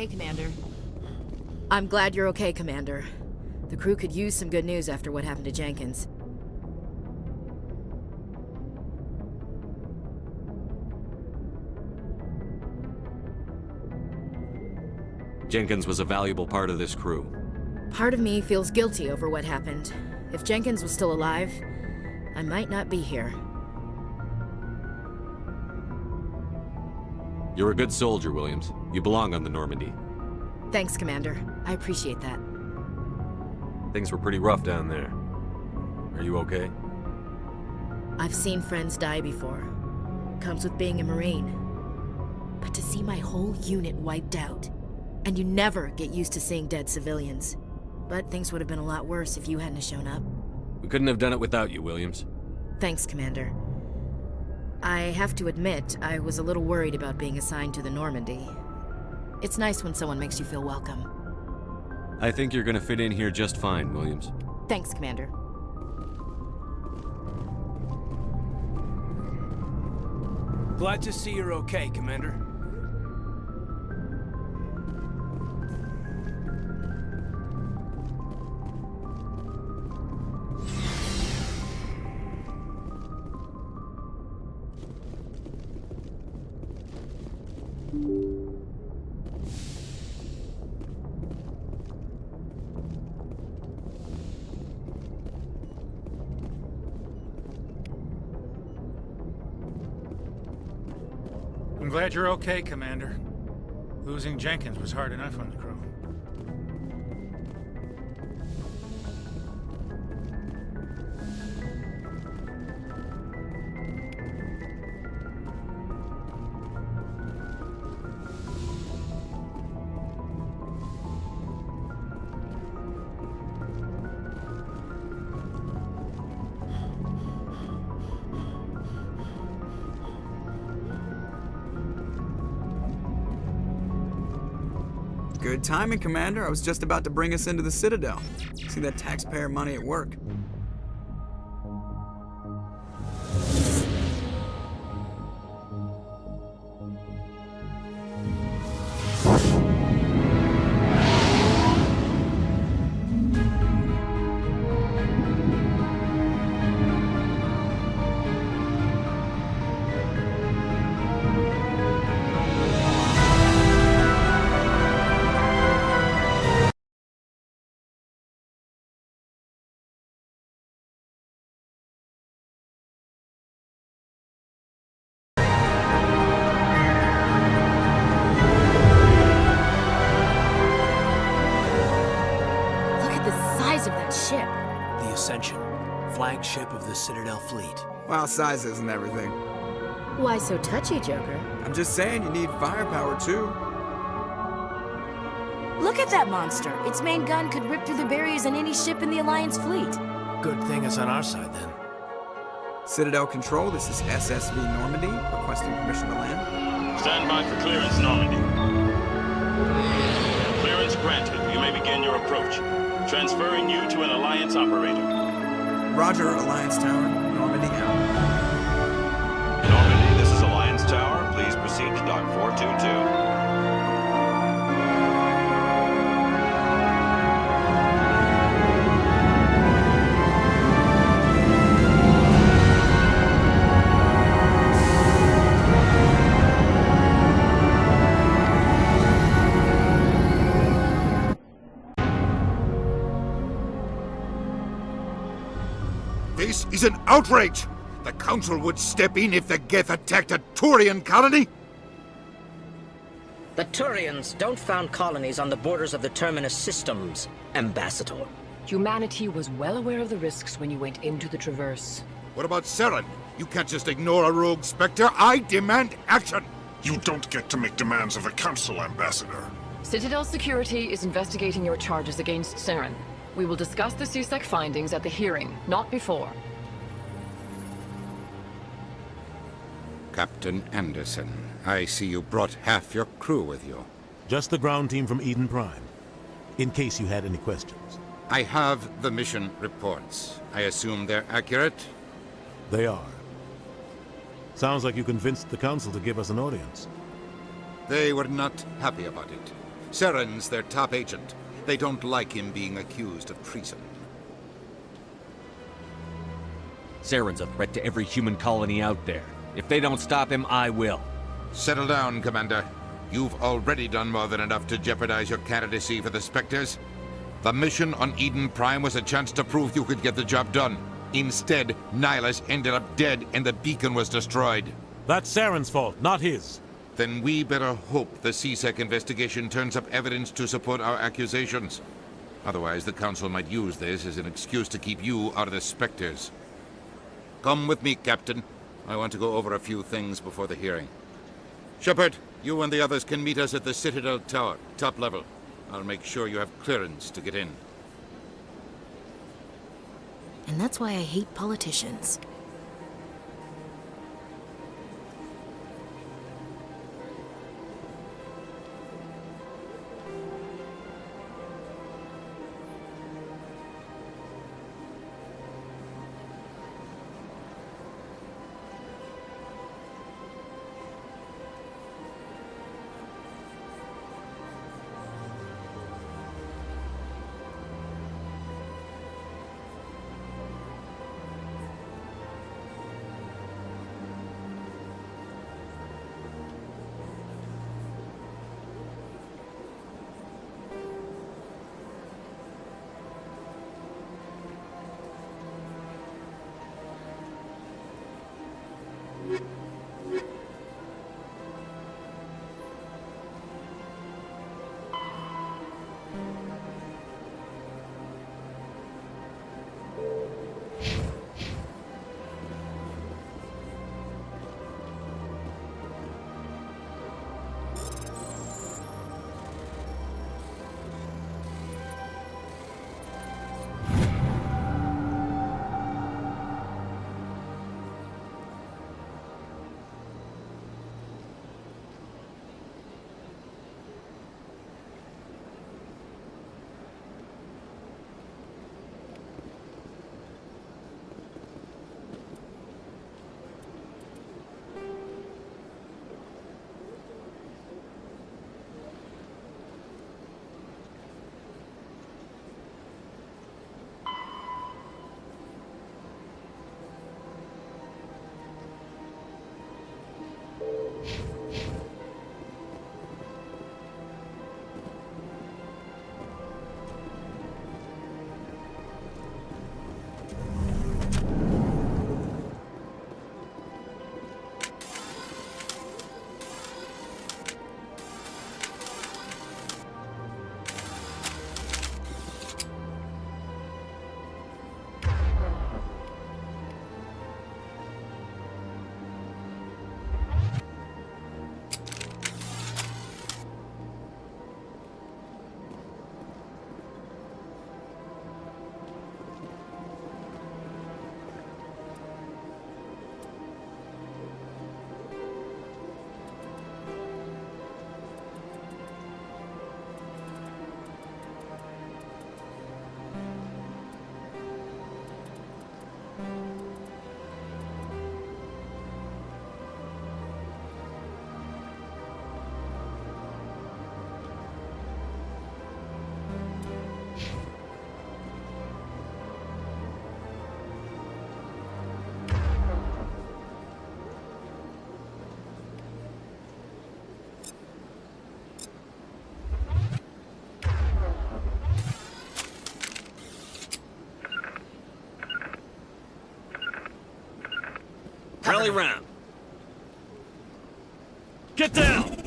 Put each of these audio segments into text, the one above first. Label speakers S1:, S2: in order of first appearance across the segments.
S1: okay, Commander? I'm glad you're okay, Commander. The crew could use some good news after what happened to Jenkins.
S2: Jenkins was a valuable part of this crew.
S1: Part of me feels guilty over what happened. If Jenkins was still alive, I might not be here.
S2: You're a good soldier, Williams. You belong on the Normandy.
S1: Thanks, Commander. I appreciate that.
S3: Things were pretty rough down there. Are you okay?
S1: I've seen friends die before. Comes with being a Marine. But to see my whole unit wiped out, and you never get used to seeing dead civilians. But things would have been a lot worse if you hadn't shown up.
S2: We couldn't have done it without you, Williams.
S1: Thanks, Commander. I have to admit, I was a little worried about being assigned to the Normandy. It's nice when someone makes you feel welcome.
S2: I think you're gonna fit in here just fine, Williams.
S1: Thanks, Commander.
S4: Glad to see you're okay, Commander.
S5: I'm glad you're okay, Commander. Losing Jenkins was hard enough on the crew.
S6: Good timing, Commander. I was just about to bring us into the Citadel. See that taxpayer money at work.
S1: Ship.
S4: The Ascension, flagship of the Citadel fleet.
S6: Well, size isn't everything.
S1: Why so touchy, Joker?
S6: I'm just saying you need firepower, too.
S1: Look at that monster. Its main gun could rip through the barriers in any ship in the Alliance fleet.
S4: Good thing it's on our side, then.
S6: Citadel Control, this is SSV Normandy, requesting permission to land.
S7: Stand by for clearance, Normandy. Clearance granted. You may begin your approach. Transferring you to an Alliance operator.
S6: Roger, Alliance Tower. Normandy out.
S8: Normandy, this is Alliance Tower. Please proceed to Dock 422.
S9: This is an outrage! The Council would step in if the Geth attacked a Turian colony?
S10: The Turians don't found colonies on the borders of the Terminus systems, Ambassador.
S11: Humanity was well aware of the risks when you went into the Traverse.
S9: What about Saren? You can't just ignore a rogue Spectre. I demand action!
S12: You don't get to make demands of a Council, Ambassador.
S11: Citadel Security is investigating your charges against Saren. We will discuss the CSEC findings at the hearing, not before.
S13: Captain Anderson, I see you brought half your crew with you.
S14: Just the ground team from Eden Prime, in case you had any questions.
S13: I have the mission reports. I assume they're accurate?
S14: They are. Sounds like you convinced the Council to give us an audience.
S13: They were not happy about it.
S9: Saren's their top agent. They don't like him being accused of treason.
S2: Saren's a threat to every human colony out there. If they don't stop him, I will.
S13: Settle down, Commander. You've already done more than enough to jeopardize your candidacy for the Spectres. The mission on Eden Prime was a chance to prove you could get the job done. Instead, Nihilus ended up dead and the beacon was destroyed.
S14: That's Saren's fault, not his.
S13: Then we better hope the CSEC investigation turns up evidence to support our accusations. Otherwise, the Council might use this as an excuse to keep you out of the Spectres. Come with me, Captain. I want to go over a few things before the hearing. Shepard, you and the others can meet us at the Citadel Tower, top level. I'll make sure you have clearance to get in.
S1: And that's why I hate politicians.
S2: Rally round. Get down!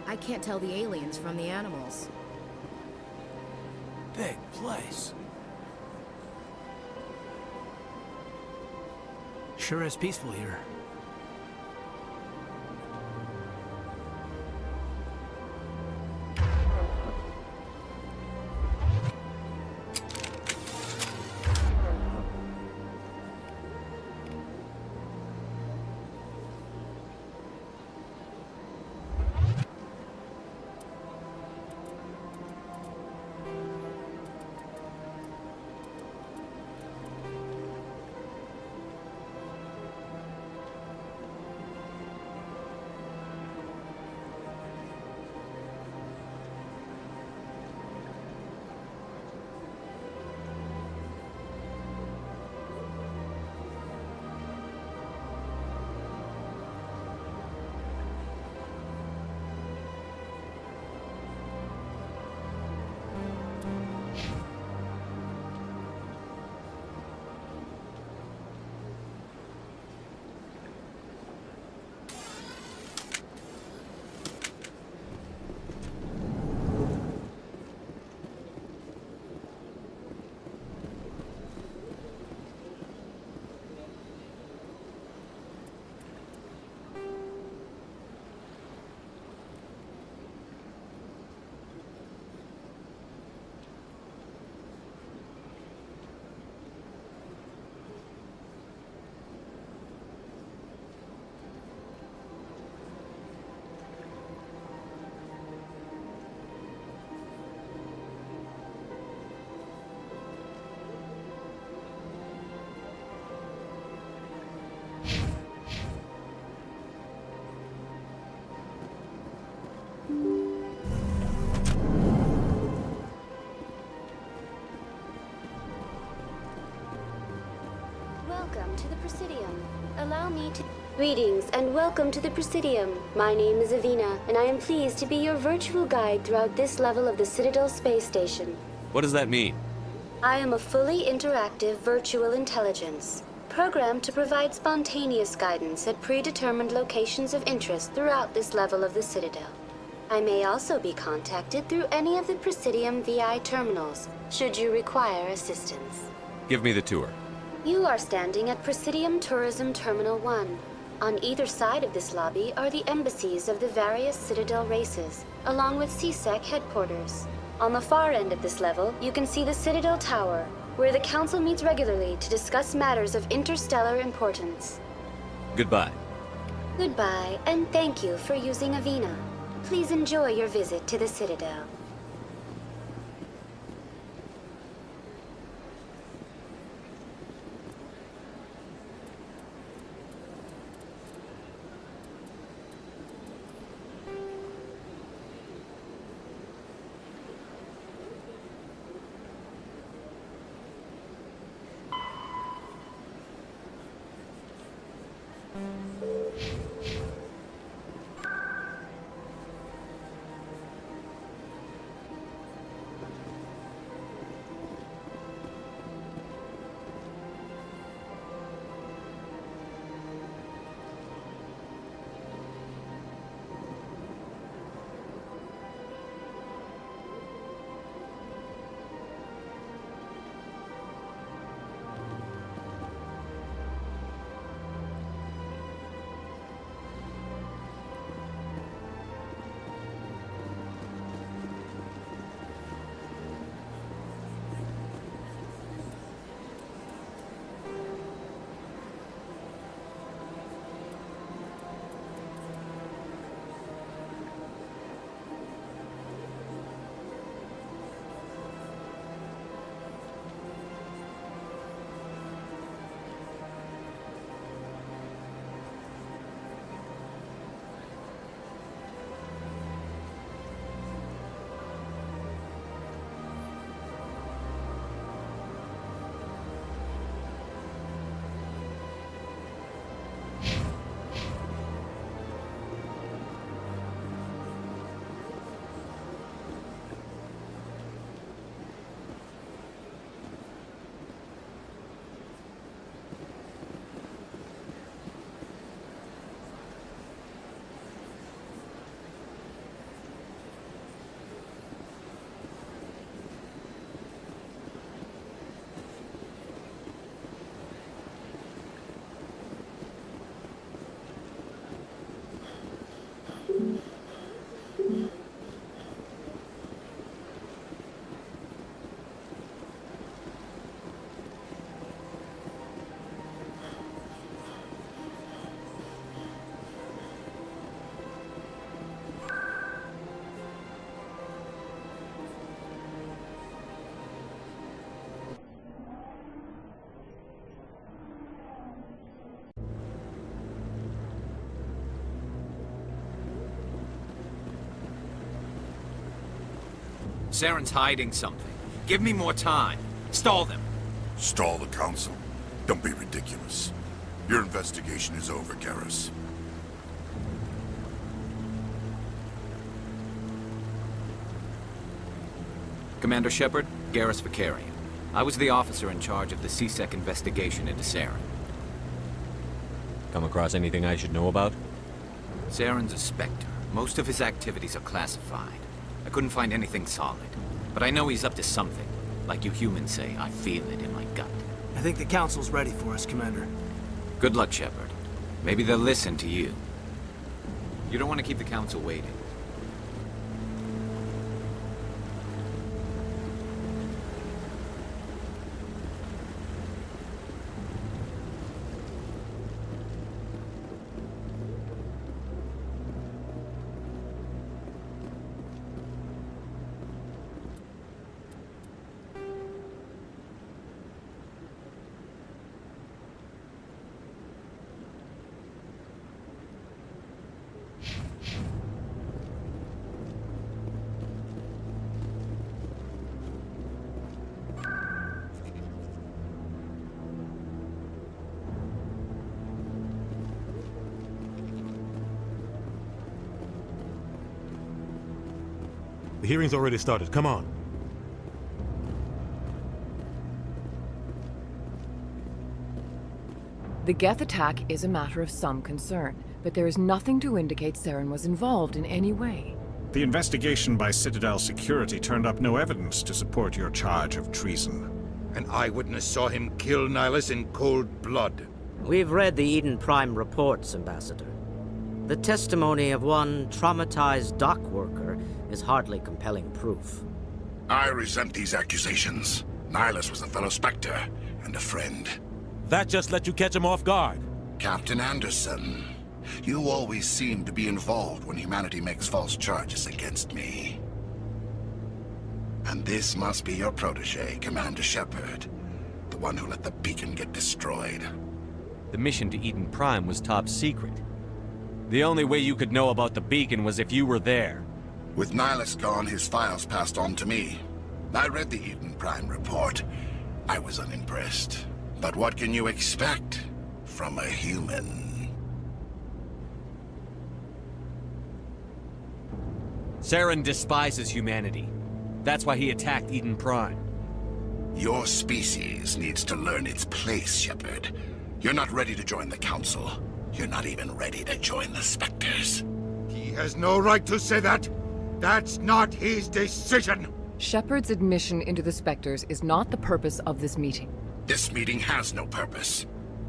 S1: I can't tell the aliens from the animals.
S4: Big place. Sure is peaceful here.
S15: Welcome to the Presidium. Allow me to... Greetings and welcome to the Presidium. My name is Avina, and I am pleased to be your virtual guide throughout this level of the Citadel space station.
S2: What does that mean?
S15: I am a fully interactive virtual intelligence, programmed to provide spontaneous guidance at predetermined locations of interest throughout this level of the Citadel. I may also be contacted through any of the Presidium VI terminals, should you require assistance.
S2: Give me the tour.
S15: You are standing at Presidium Tourism Terminal 1. On either side of this lobby are the embassies of the various Citadel races, along with CSEC headquarters. On the far end of this level, you can see the Citadel Tower, where the Council meets regularly to discuss matters of interstellar importance.
S2: Goodbye.
S15: Goodbye, and thank you for using Avina. Please enjoy your visit to the Citadel.
S4: Saren's hiding something. Give me more time. Stall them.
S12: Stall the Council? Don't be ridiculous. Your investigation is over, Garrus.
S4: Commander Shepard, Garrus Vicarian. I was the officer in charge of the CSEC investigation into Saren.
S2: Come across anything I should know about?
S4: Saren's a Spectre. Most of his activities are classified. I couldn't find anything solid. But I know he's up to something. Like you humans say, I feel it in my gut.
S16: I think the Council's ready for us, Commander.
S4: Good luck, Shepard. Maybe they'll listen to you. You don't want to keep the Council waiting.
S14: The hearing's already started. Come on.
S11: The Geth attack is a matter of some concern, but there is nothing to indicate Saren was involved in any way.
S17: The investigation by Citadel Security turned up no evidence to support your charge of treason.
S9: An eyewitness saw him kill Nihilus in cold blood.
S10: We've read the Eden Prime reports, Ambassador. The testimony of one traumatized dock worker is hardly compelling proof.
S12: I resent these accusations. Nihilus was a fellow Spectre and a friend.
S14: That just let you catch him off guard.
S12: Captain Anderson, you always seem to be involved when humanity makes false charges against me. And this must be your protege, Commander Shepard, the one who let the beacon get destroyed.
S2: The mission to Eden Prime was top secret. The only way you could know about the beacon was if you were there.
S12: With Nihilus gone, his files passed on to me. I read the Eden Prime report. I was unimpressed. But what can you expect from a human?
S2: Saren despises humanity. That's why he attacked Eden Prime.
S12: Your species needs to learn its place, Shepard. You're not ready to join the Council. You're not even ready to join the Spectres.
S9: He has no right to say that. That's not his decision.
S11: Shepard's admission into the Spectres is not the purpose of this meeting.
S12: This meeting has no purpose.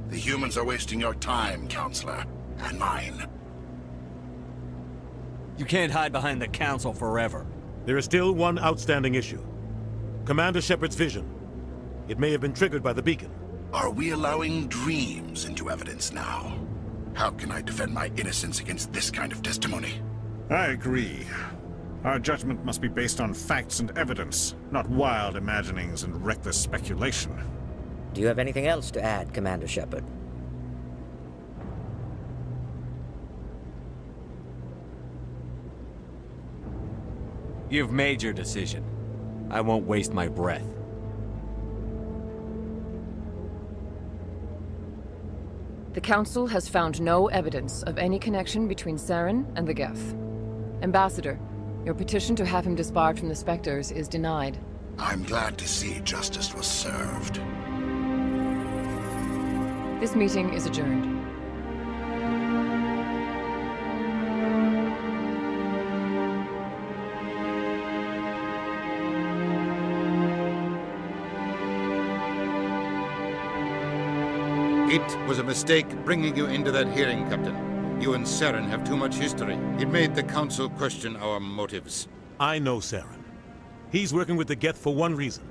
S12: The humans are wasting your time, Counselor, and mine.
S2: You can't hide behind the Council forever.
S14: There is still one outstanding issue. Commander Shepard's vision. It may have been triggered by the beacon.
S12: Are we allowing dreams into evidence now? How can I defend my innocence against this kind of testimony?
S17: I agree. Our judgment must be based on facts and evidence, not wild imaginings and reckless speculation.
S10: Do you have anything else to add, Commander Shepard?
S2: You've made your decision. I won't waste my breath.
S11: The Council has found no evidence of any connection between Saren and the Geth. Ambassador, your petition to have him disbarred from the Spectres is denied.
S12: I'm glad to see justice was served.
S11: This meeting is adjourned.
S13: It was a mistake bringing you into that hearing, Captain. You and Saren have too much history. It made the Council question our motives.
S14: I know Saren. He's working with the Geth for one reason.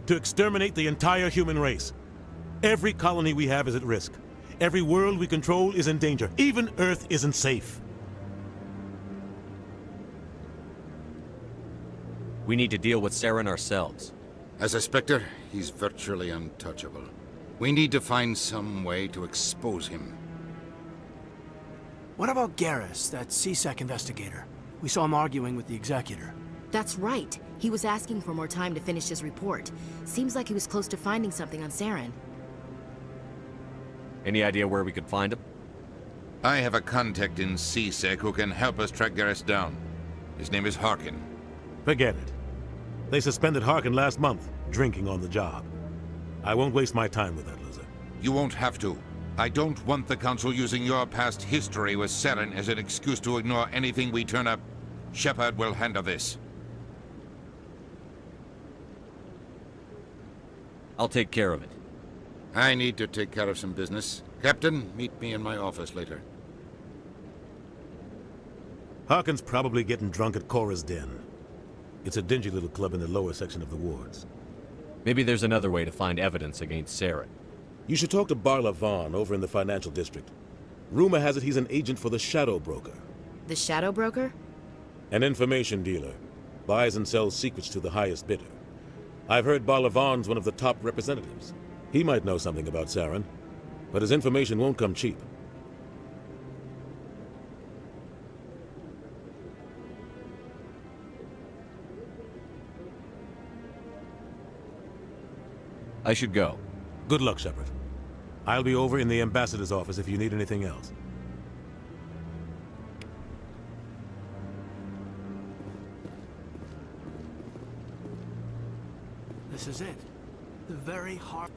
S14: To exterminate the entire human race. Every colony we have is at risk. Every world we control is in danger. Even Earth isn't safe.
S2: We need to deal with Saren ourselves.
S13: As a Spectre, he's virtually untouchable. We need to find some way to expose him.
S16: What about Garrus, that CSEC investigator? We saw him arguing with the Executor.
S1: That's right. He was asking for more time to finish his report. Seems like he was close to finding something on Saren.
S2: Any idea where we could find him?
S13: I have a contact in CSEC who can help us track Garrus down. His name is Harkin.
S14: Forget it. They suspended Harkin last month, drinking on the job. I won't waste my time with that loser.
S13: You won't have to. I don't want the Council using your past history with Saren as an excuse to ignore anything we turn up. Shepard will handle this.
S2: I'll take care of it.
S13: I need to take care of some business. Captain, meet me in my office later.
S14: Harkin's probably getting drunk at Cora's Den. It's a dingy little club in the lower section of the wards.
S2: Maybe there's another way to find evidence against Saren.
S14: You should talk to Barla Vaughn over in the financial district. Rumor has it he's an agent for the Shadow Broker.
S1: The Shadow Broker?
S14: An information dealer. Buys and sells secrets to the highest bidder. I've heard Barla Vaughn's one of the top representatives. He might know something about Saren, but his information won't come cheap.
S2: I should go.
S14: Good luck, Shepard. I'll be over in the ambassador's office if you need anything else.
S16: This is it. The very heart.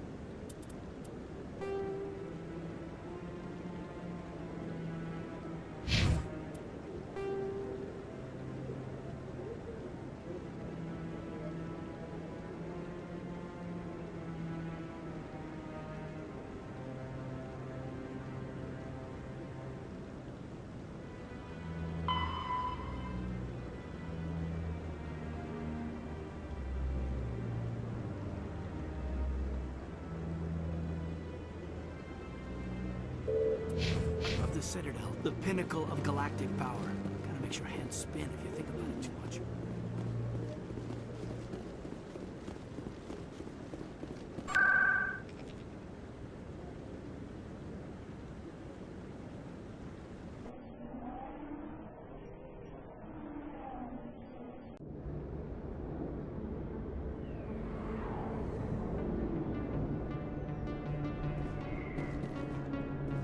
S16: Of the Citadel, the pinnacle of galactic power. Kinda makes your hands spin if you think about it too much.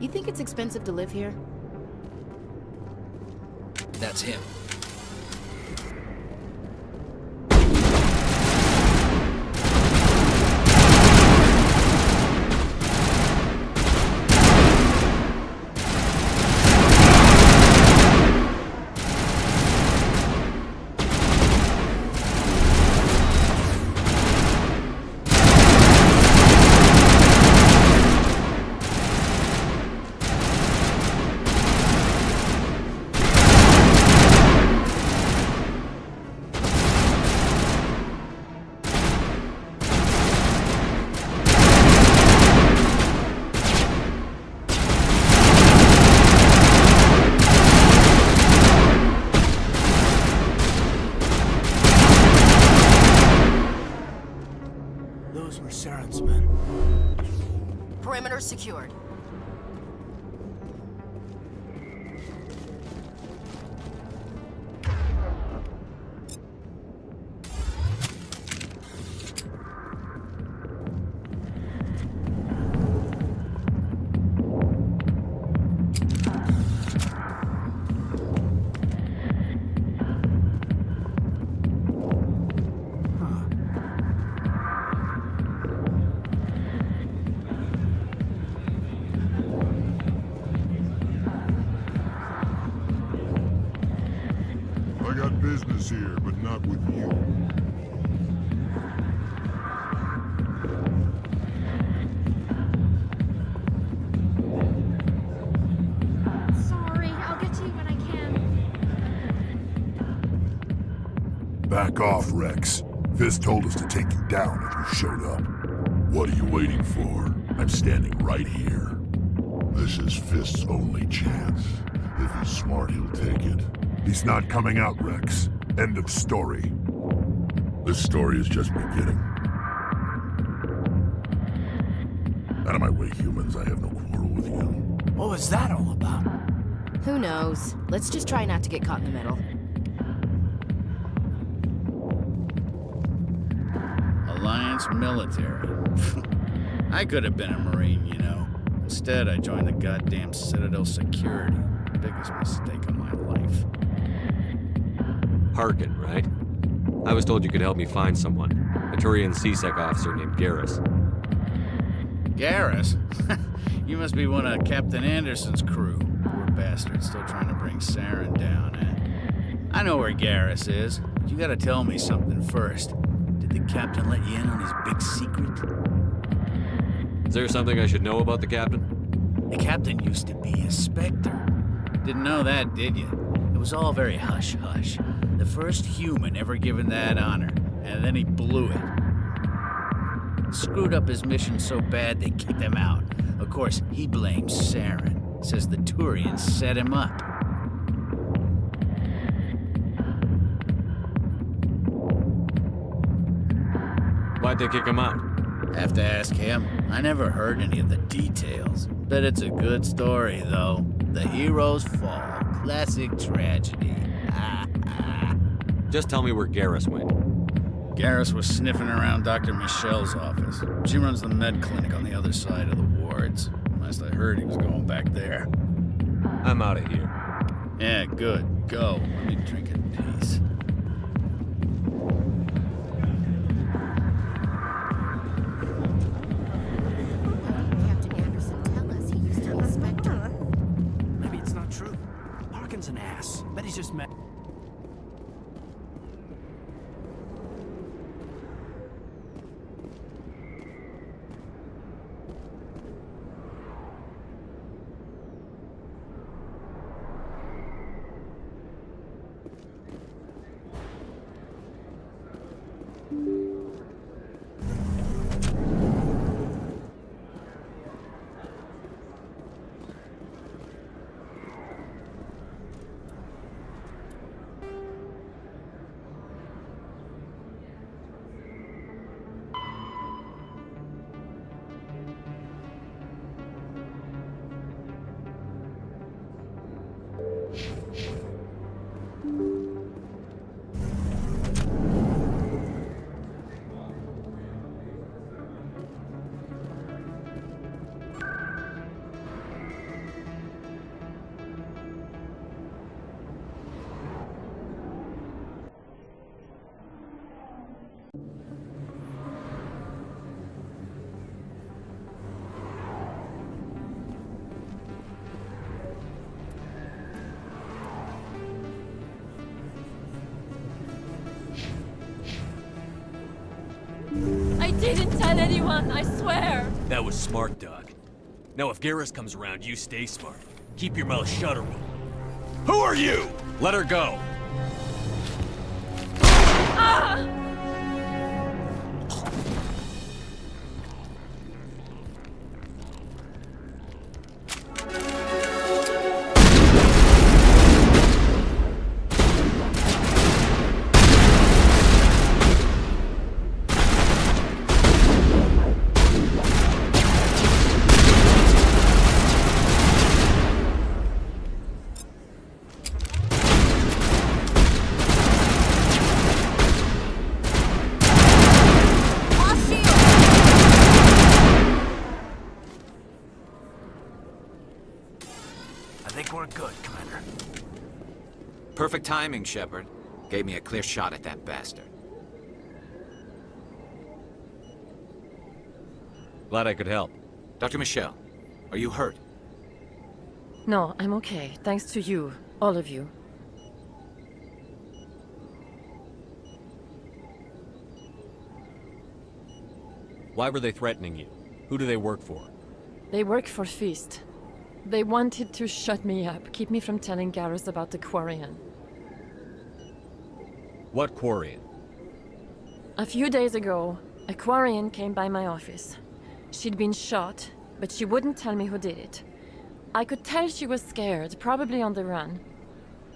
S1: You think it's expensive to live here?
S18: That's him.
S16: Those were Saren's men.
S1: Perimeter secured.
S9: I got business here, but not with you.
S19: Sorry, I'll get to you when I can.
S9: Back off, Rex. Fist told us to take you down if you showed up. What are you waiting for? I'm standing right here. This is Fist's only chance. If he's smart, he'll take it. He's not coming out, Rex. End of story. This story is just beginning. Out of my way, humans. I have no quarrel with you.
S16: What was that all about?
S1: Who knows? Let's just try not to get caught in the middle.
S20: Alliance military. I could have been a Marine, you know. Instead, I joined the goddamn Citadel security. Biggest mistake of my life.
S3: Harkin, right? I was told you could help me find someone. A Turian CSEC officer named Garrus.
S20: Garrus? You must be one of Captain Anderson's crew. Poor bastard, still trying to bring Saren down, eh? I know where Garrus is, but you gotta tell me something first. Did the captain let you in on his big secret?
S3: Is there something I should know about the captain?
S20: The captain used to be a Spectre. Didn't know that, did you? It was all very hush-hush. The first human ever given that honor, and then he blew it. Screwed up his mission so bad they kicked him out. Of course, he blames Saren. Says the Turians set him up.
S3: Why'd they kick him out?
S20: Have to ask him. I never heard any of the details. Bet it's a good story, though. The heroes fall. Classic tragedy.
S3: Just tell me where Garrus went.
S20: Garrus was sniffing around Dr. Michelle's office. She runs the med clinic on the other side of the wards. Last I heard, he was going back there.
S3: I'm out of here.
S20: Yeah, good. Go. Let me drink in peace.
S16: this man.
S18: I didn't tell anyone, I swear!
S21: That was smart, Doc. Now if Garrus comes around, you stay smart. Keep your mouth shut or we'll... Who are you?
S2: Let her go.
S18: Ah!
S20: I think we're good, Commander.
S4: Perfect timing, Shepard. Gave me a clear shot at that bastard.
S2: Glad I could help.
S4: Dr. Michelle, are you hurt?
S11: No, I'm okay. Thanks to you. All of you.
S2: Why were they threatening you? Who do they work for?
S11: They work for Feast. They wanted to shut me up, keep me from telling Garrus about the Quarian.
S2: What Quarian?
S11: A few days ago, a Quarian came by my office. She'd been shot, but she wouldn't tell me who did it. I could tell she was scared, probably on the run.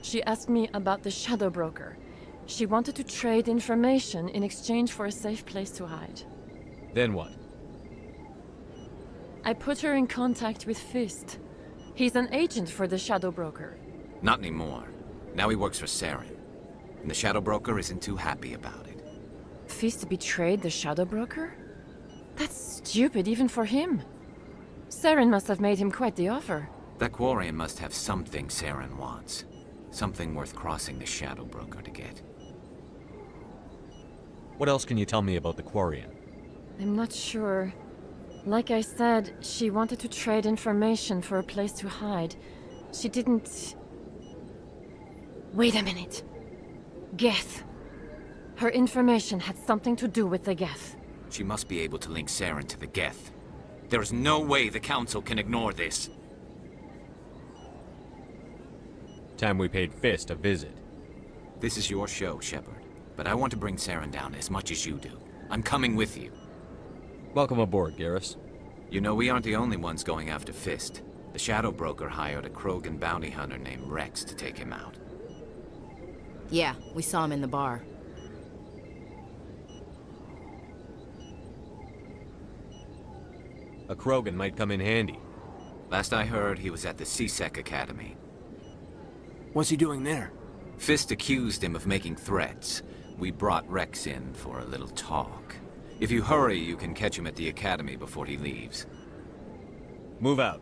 S11: She asked me about the Shadow Broker. She wanted to trade information in exchange for a safe place to hide.
S2: Then what?
S11: I put her in contact with Fist. He's an agent for the Shadow Broker.
S4: Not anymore. Now he works for Saren. And the Shadow Broker isn't too happy about it.
S11: Fist betrayed the Shadow Broker? That's stupid even for him. Saren must have made him quite the offer.
S4: That Quarian must have something Saren wants. Something worth crossing the Shadow Broker to get.
S2: What else can you tell me about the Quarian?
S11: I'm not sure. Like I said, she wanted to trade information for a place to hide. She didn't... Wait a minute. Geth. Her information had something to do with the Geth.
S4: She must be able to link Saren to the Geth. There is no way the Council can ignore this.
S2: Time we paid Fist a visit.
S4: This is your show, Shepard. But I want to bring Saren down as much as you do. I'm coming with you.
S2: Welcome aboard, Garrus.
S4: You know, we aren't the only ones going after Fist. The Shadow Broker hired a Krogan bounty hunter named Rex to take him out.
S1: Yeah, we saw him in the bar.
S2: A Krogan might come in handy.
S4: Last I heard, he was at the CSEC Academy.
S16: What's he doing there?
S4: Fist accused him of making threats. We brought Rex in for a little talk. If you hurry, you can catch him at the Academy before he leaves.
S2: Move out.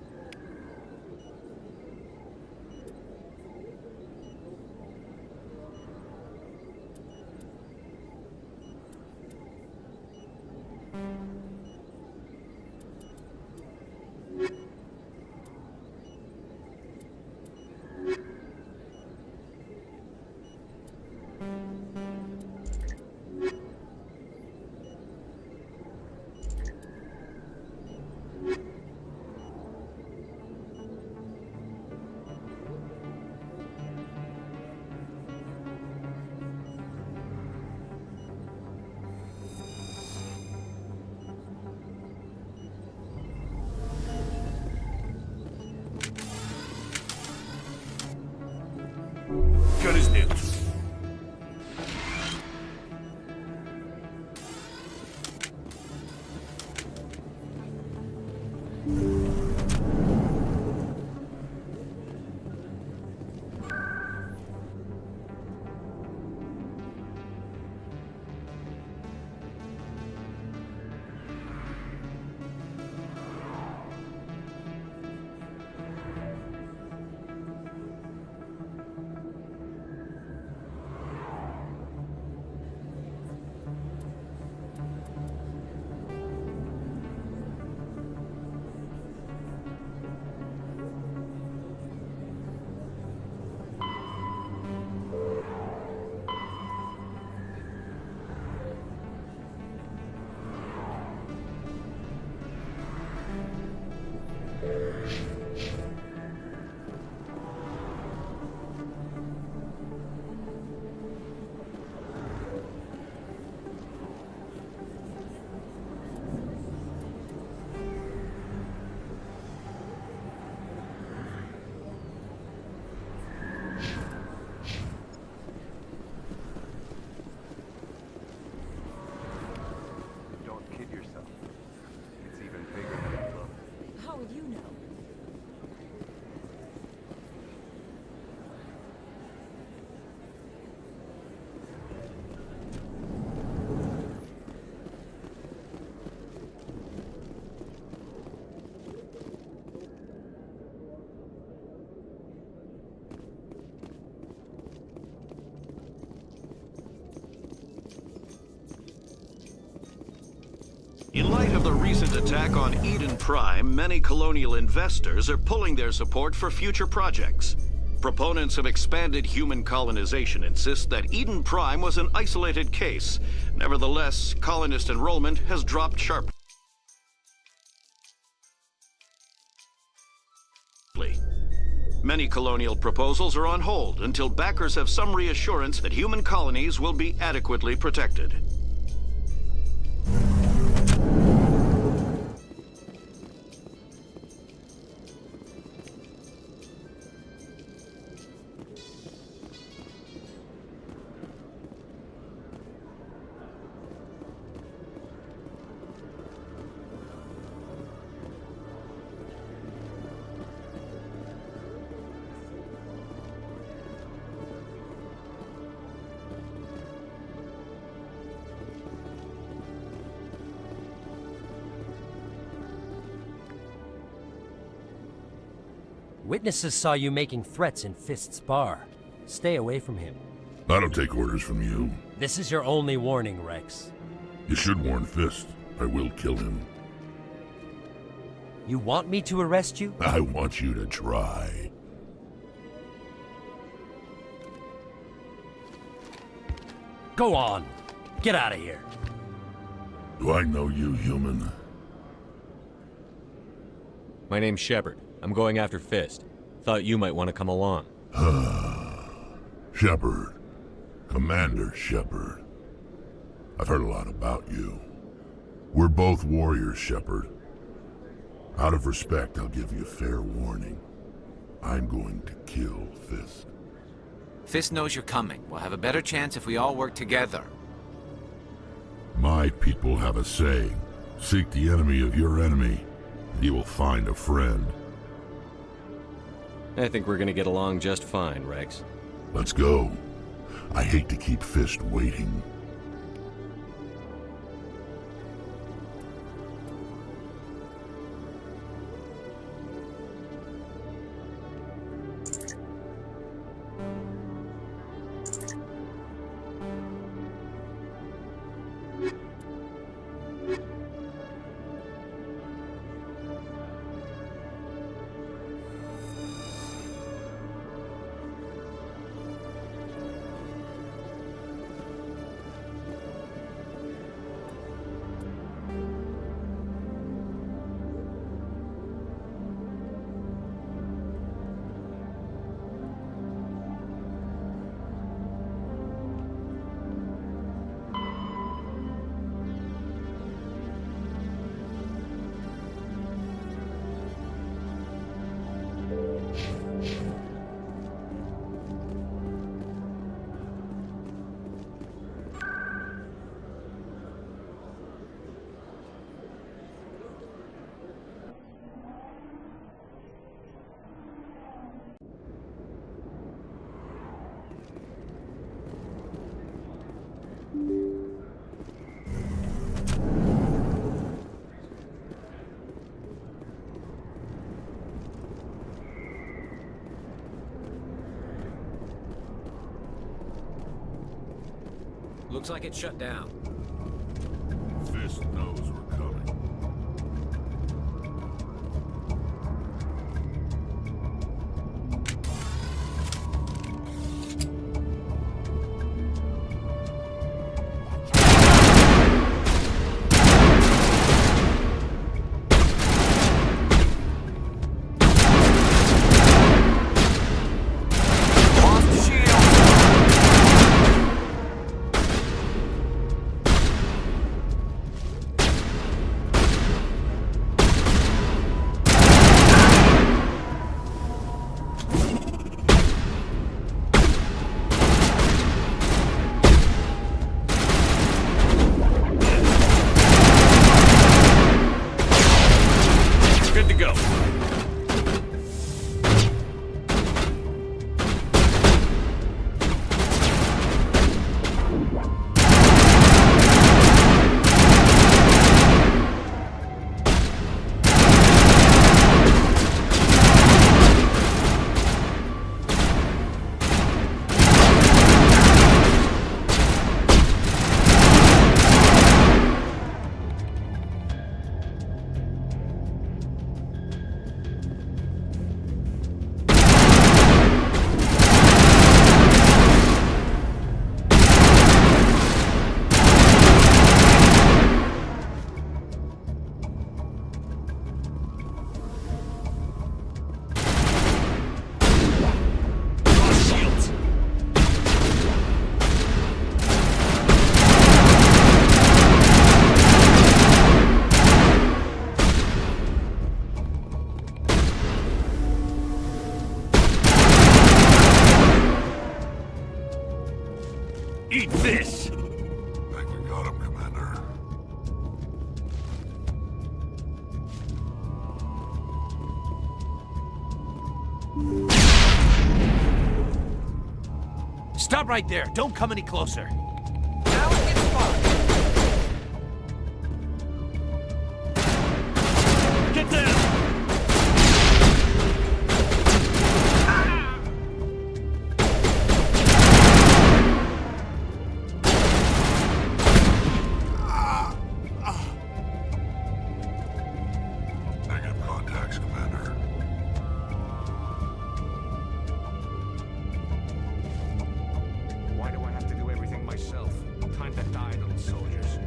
S5: of the recent attack on Eden Prime, many colonial investors are pulling their support for future projects. Proponents of expanded human colonization insist that Eden Prime was an isolated case. Nevertheless, colonist enrollment has dropped sharply. Many colonial proposals are on hold until backers have some reassurance that human colonies will be adequately protected.
S22: Witnesses saw you making threats in Fist's bar. Stay away from him.
S9: I don't take orders from you.
S22: This is your only warning, Rex.
S9: You should warn Fist. I will kill him.
S22: You want me to arrest you?
S9: I want you to try.
S22: Go on. Get out of here.
S9: Do I know you, human?
S2: My name's Shepard. I'm going after Fist. Thought you might want to come along.
S9: Shepard. Commander Shepard. I've heard a lot about you. We're both warriors, Shepard. Out of respect, I'll give you fair warning. I'm going to kill Fist.
S4: Fist knows you're coming. We'll have a better chance if we all work together.
S9: My people have a saying. Seek the enemy of your enemy, and you will find a friend.
S2: I think we're gonna get along just fine, Rex.
S9: Let's go. I hate to keep Fist waiting.
S4: Looks like it's shut down.
S9: Fist knows we're coming.
S6: Stop right there. Don't come any closer. Get down!
S9: Negative contacts, Commander.
S6: Why do I have to do everything myself? Time to die, little soldiers.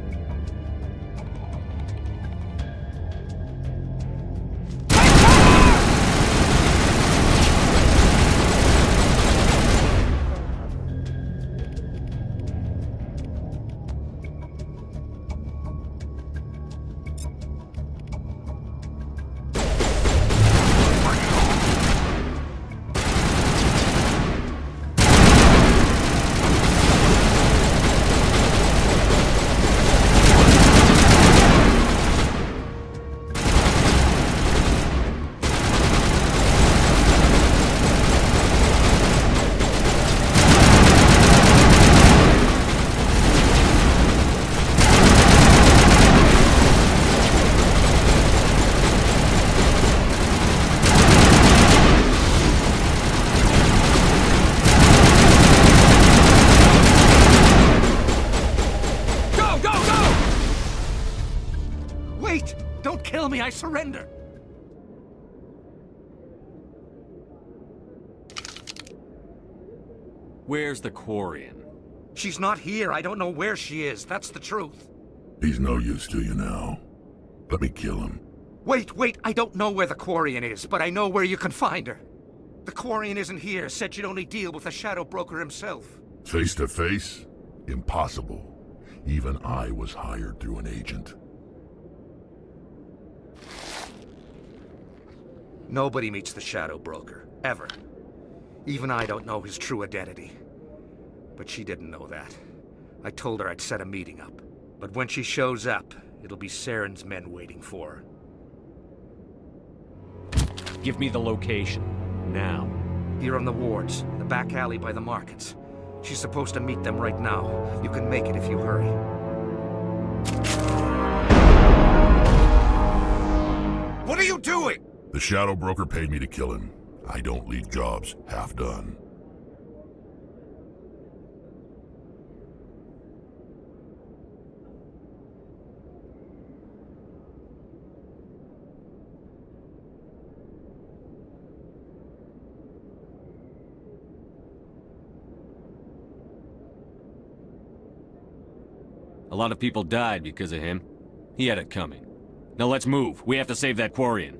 S6: Wait! Don't kill me, I surrender!
S2: Where's the Quarian?
S6: She's not here. I don't know where she is. That's the truth.
S9: He's no use to you now. Let me kill him.
S6: Wait. I don't know where the Quarian is, but I know where you can find her. The Quarian isn't here. Said she'd only deal with the Shadow Broker himself.
S9: Face to face? Impossible. Even I was hired through an agent.
S6: Nobody meets the Shadow Broker. Ever. Even I don't know his true identity. But she didn't know that. I told her I'd set a meeting up. But when she shows up, it'll be Saren's men waiting for her.
S2: Give me the location. Now.
S6: Here on the wards, the back alley by the markets. She's supposed to meet them right now. You can make it if you hurry.
S9: What are you doing? The Shadow Broker paid me to kill him. I don't leave jobs half done.
S2: A lot of people died because of him. He had it coming. Now let's move. We have to save that Quarian.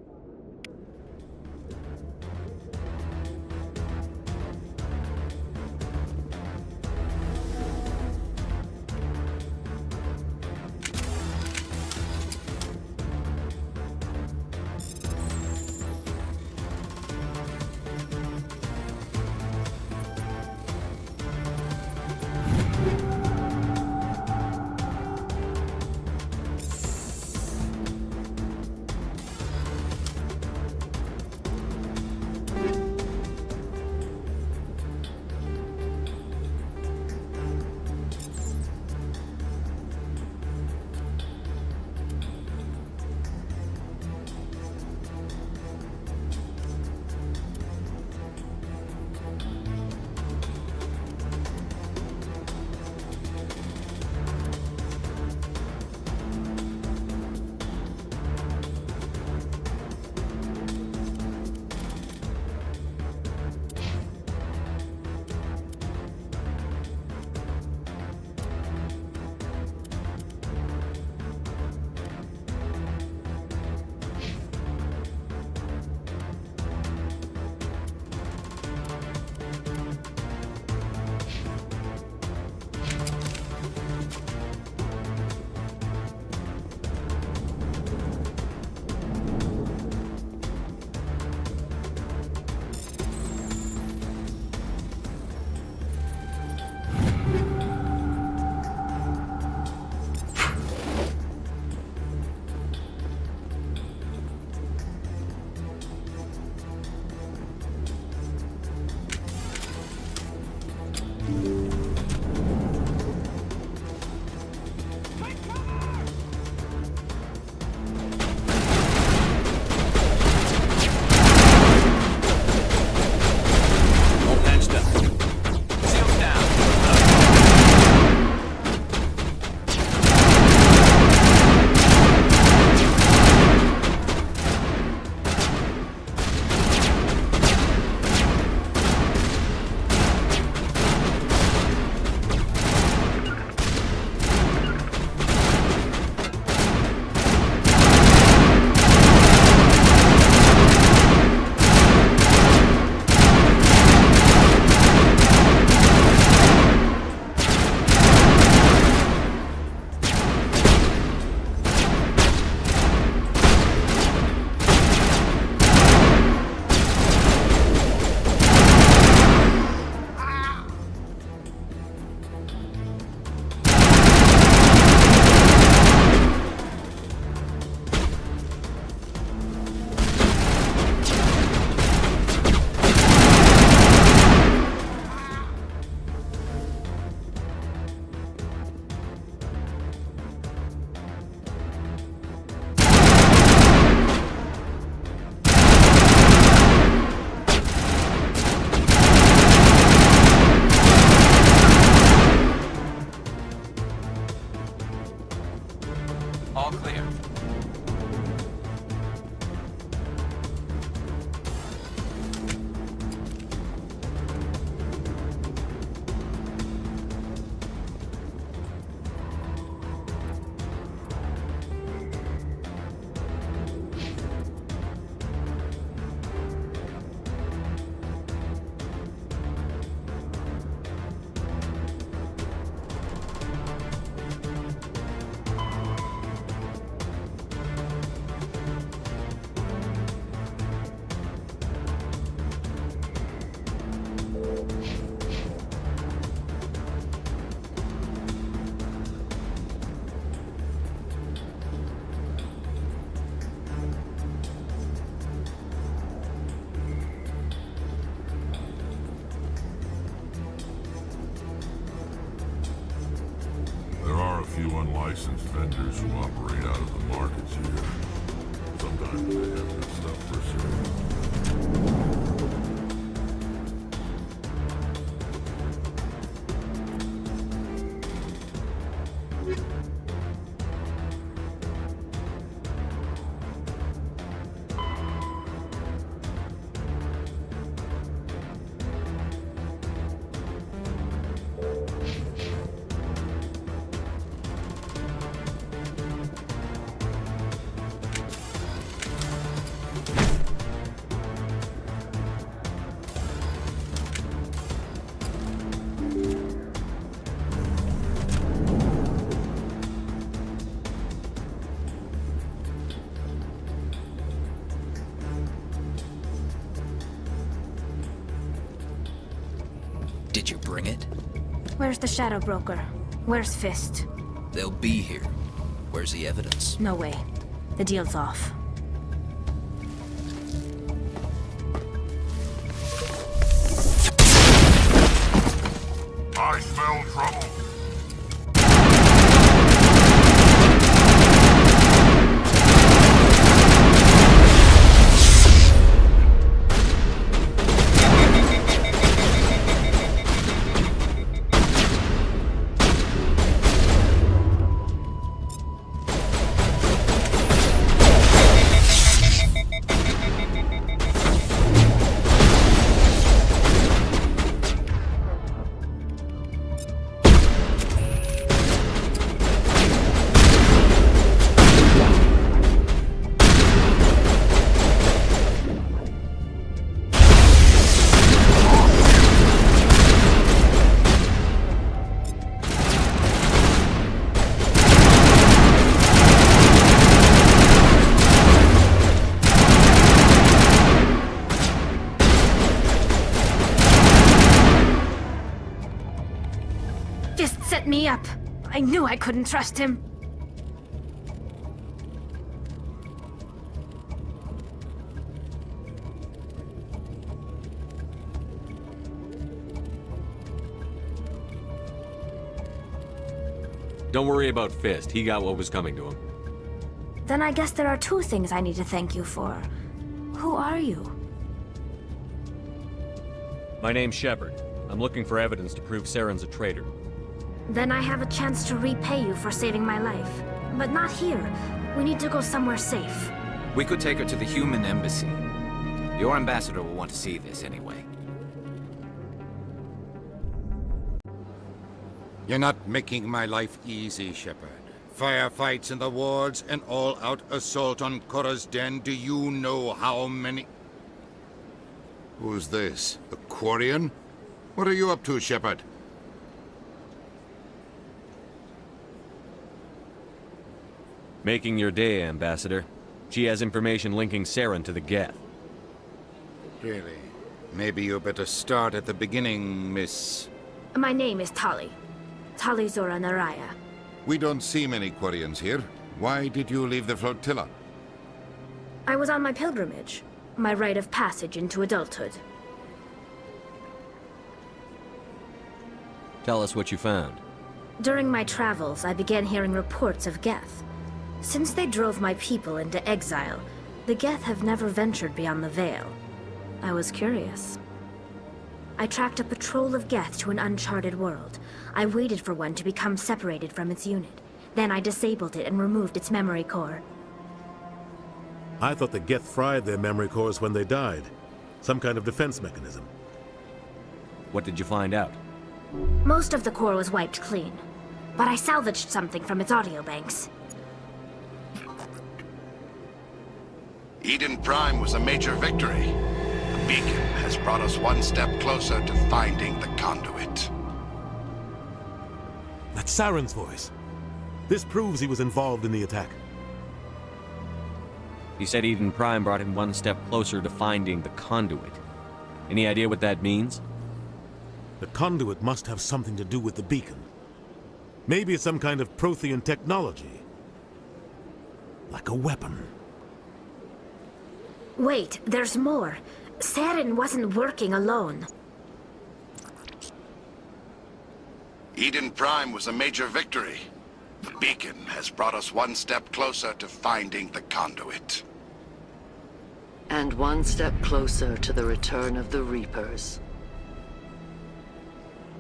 S9: licensed vendors who operate out of the markets here. Sometimes they have good stuff for sale.
S7: Did you bring it?
S19: Where's the Shadow Broker? Where's Fist?
S7: They'll be here. Where's the evidence?
S19: No way. The deal's off.
S9: I smell trouble.
S19: Fist set me up. I knew I couldn't trust him.
S3: Don't worry about Fist. He got what was coming to him.
S19: Then I guess there are two things I need to thank you for. Who are you?
S2: My name's Shepard. I'm looking for evidence to prove Saren's a traitor.
S19: Then I have a chance to repay you for saving my life. But not here. We need to go somewhere safe.
S4: We could take her to the human embassy. Your ambassador will want to see this anyway.
S13: You're not making my life easy, Shepard. Firefights in the wards, an all-out assault on Korra's den. Do you know how many... Who's this? A Quarian? What are you up to, Shepard?
S2: Making your day, Ambassador. She has information linking Saren to the Geth.
S13: Really? Maybe you better start at the beginning, Miss...
S19: My name is Tali. Tali Zora Naraya.
S13: We don't see many Quarians here. Why did you leave the flotilla?
S19: I was on my pilgrimage. My rite of passage into adulthood.
S2: Tell us what you found.
S19: During my travels, I began hearing reports of Geth. Since they drove my people into exile, the Geth have never ventured beyond the Veil. I was curious. I tracked a patrol of Geth to an uncharted world. I waited for one to become separated from its unit. Then I disabled it and removed its memory core.
S14: I thought the Geth fried their memory cores when they died. Some kind of defense mechanism.
S2: What did you find out?
S19: Most of the core was wiped clean, but I salvaged something from its audio banks.
S12: Eden Prime was a major victory. The beacon has brought us one step closer to finding the conduit.
S14: That's Saren's voice. This proves he was involved in the attack.
S2: He said Eden Prime brought him one step closer to finding the conduit. Any idea what that means?
S14: The conduit must have something to do with the beacon. Maybe it's some kind of Prothean technology. Like a weapon.
S19: Wait, there's more. Saren wasn't working alone.
S12: Eden Prime was a major victory. The beacon has brought us one step closer to finding the conduit.
S8: And one step closer to the return of the Reapers.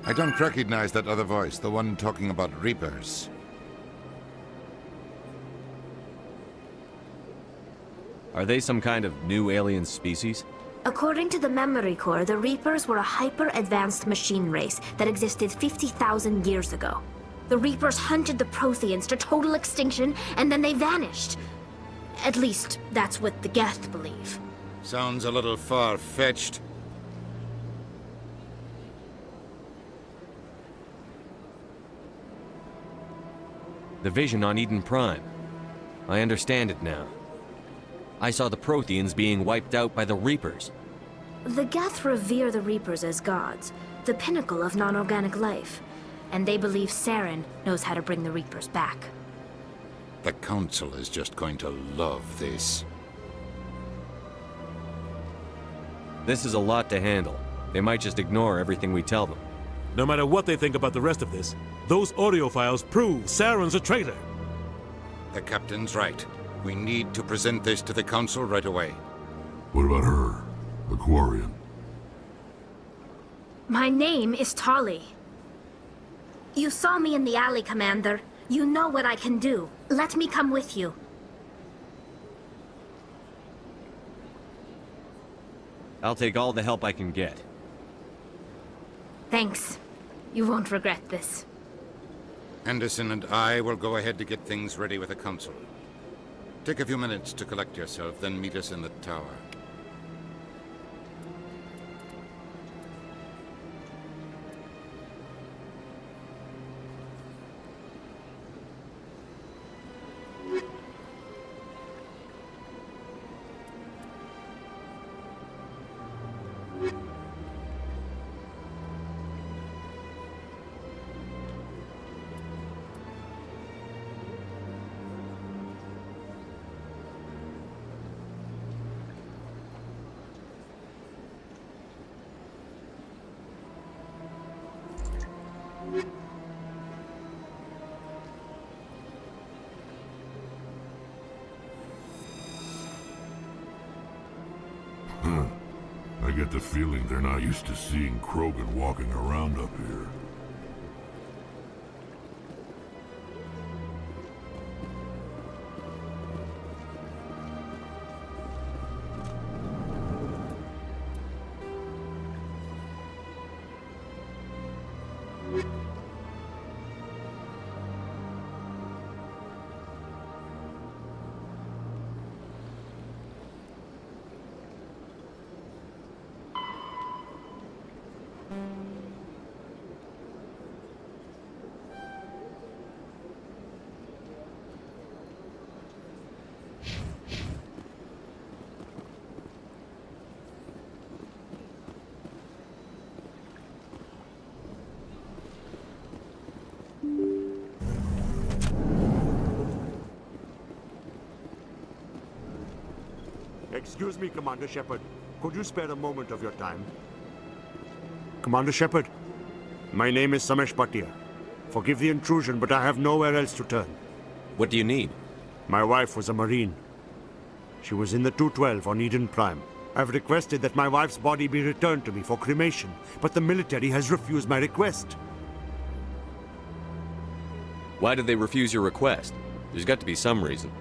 S13: I don't recognize that other voice, the one talking about Reapers.
S2: Are they some kind of new alien species?
S19: According to the Memory Core, the Reapers were a hyper-advanced machine race that existed 50,000 years ago. The Reapers hunted the Protheans to total extinction, and then they vanished. At least, that's what the Geth believe.
S13: Sounds a little far-fetched.
S2: The vision on Eden Prime. I understand it now. I saw the Protheans being wiped out by the Reapers.
S19: The Geth revere the Reapers as gods, the pinnacle of non-organic life. And they believe Saren knows how to bring the Reapers back.
S13: The Council is just going to love this.
S2: This is a lot to handle. They might just ignore everything we tell them.
S14: No matter what they think about the rest of this, those audio files prove Saren's a traitor.
S13: The Captain's right. We need to present this to the Council right away.
S9: What about her? The Quarian?
S19: My name is Tali. You saw me in the alley, Commander. You know what I can do. Let me come with you.
S2: I'll take all the help I can get.
S19: Thanks. You won't regret this.
S13: Anderson and I will go ahead to get things ready with the Council. Take a few minutes to collect yourself, then meet us in the tower.
S9: I get the feeling they're not used to seeing Krogan walking around up here.
S15: Excuse me, Commander Shepard. Could you spare a moment of your time? Commander Shepard, my name is Samesh Bhatia. Forgive the intrusion, but I have nowhere else to turn.
S2: What do you need?
S15: My wife was a Marine. She was in the 212 on Eden Prime. I've requested that my wife's body be returned to me for cremation, but the military has refused my request.
S2: Why did they refuse your request? There's got to be some reason.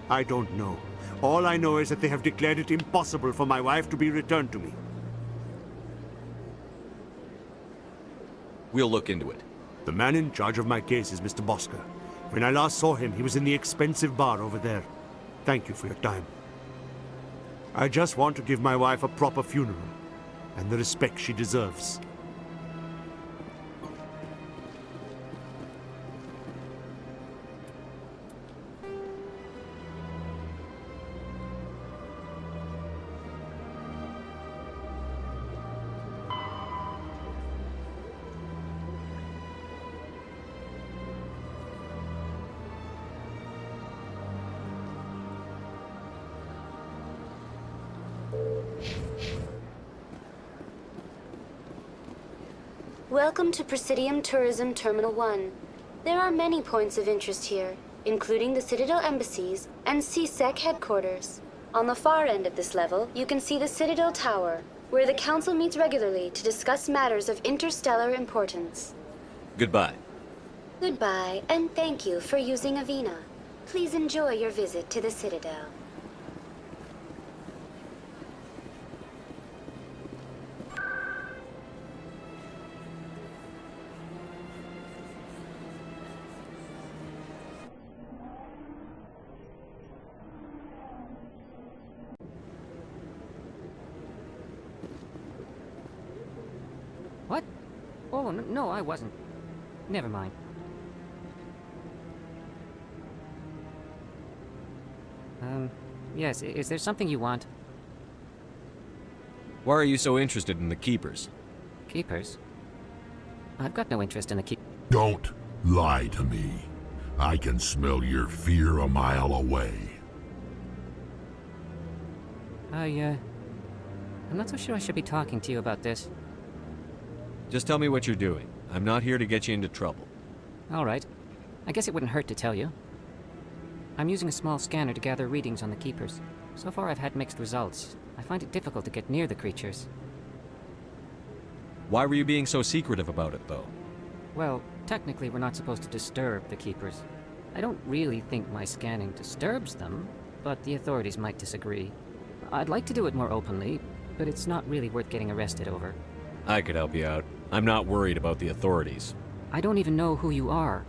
S15: I don't know. All I know is that they have declared it impossible for my wife to be returned to me.
S2: We'll look into it.
S15: The man in charge of my case is Mr. Bosker. When I last saw him, he was in the expensive bar over there. Thank you for your time. I just want to give my wife a proper funeral, and the respect she deserves.
S23: Welcome to Presidium Tourism Terminal 1.
S10: There are many points of interest here, including the Citadel embassies and CSEC headquarters. On the far end of this level, you can see the Citadel Tower, where the Council meets regularly to discuss matters of interstellar importance.
S2: Goodbye.
S10: Goodbye, and thank you for using Avina. Please enjoy your visit to the Citadel.
S17: What? Oh, no, I wasn't. Never mind. Yes, is there something you want?
S2: Why are you so interested in the Keepers?
S17: Keepers? I've got no interest in the
S9: Don't lie to me. I can smell your fear a mile away.
S17: I'm not so sure I should be talking to you about this.
S2: Just tell me what you're doing. I'm not here to get you into trouble.
S17: All right. I guess it wouldn't hurt to tell you. I'm using a small scanner to gather readings on the Keepers. So far I've had mixed results. I find it difficult to get near the creatures.
S2: Why were you being so secretive about it, though?
S17: Well, technically we're not supposed to disturb the Keepers. I don't really think my scanning disturbs them, but the authorities might disagree. I'd like to do it more openly, but it's not really worth getting arrested over.
S2: I could help you out. I'm not worried about the authorities.
S17: I don't even know who you are.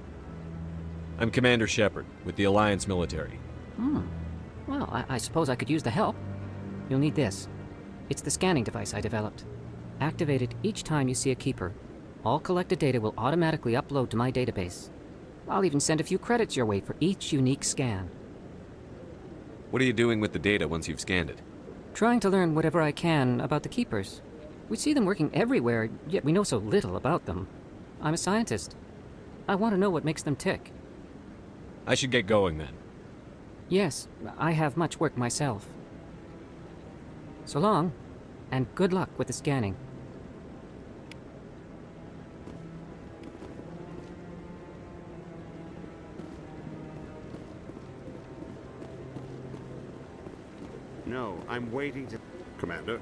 S2: I'm Commander Shepard, with the Alliance military.
S17: Well, I suppose I could use the help. You'll need this. It's the scanning device I developed. Activate it each time you see a Keeper. All collected data will automatically upload to my database. I'll even send a few credits your way for each unique scan.
S2: What are you doing with the data once you've scanned it?
S17: Trying to learn whatever I can about the Keepers. We see them working everywhere, yet we know so little about them. I'm a scientist. I want to know what makes them tick.
S2: I should get going then.
S17: Yes, I have much work myself. So long, and good luck with the scanning.
S15: No, I'm waiting to... Commander?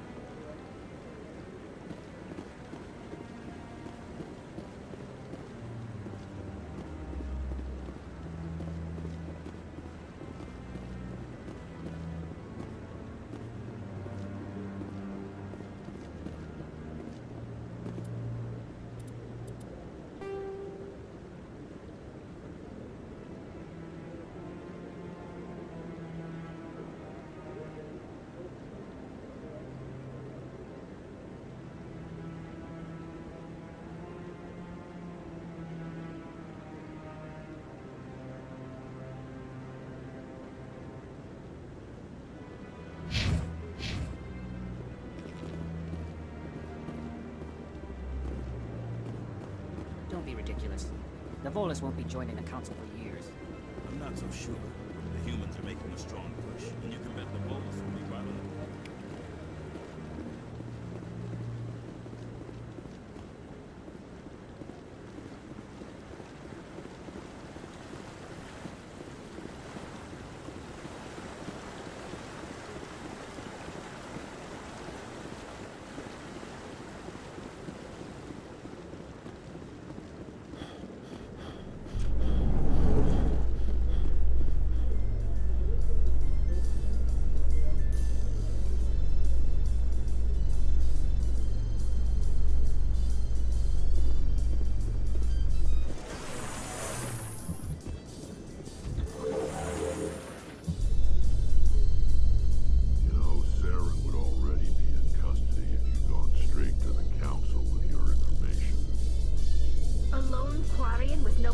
S17: Don't be ridiculous. The Volus won't be joining the Council for years.
S23: I'm not so sure. The humans are making a strong push, and you can bet the Volus will be right on it.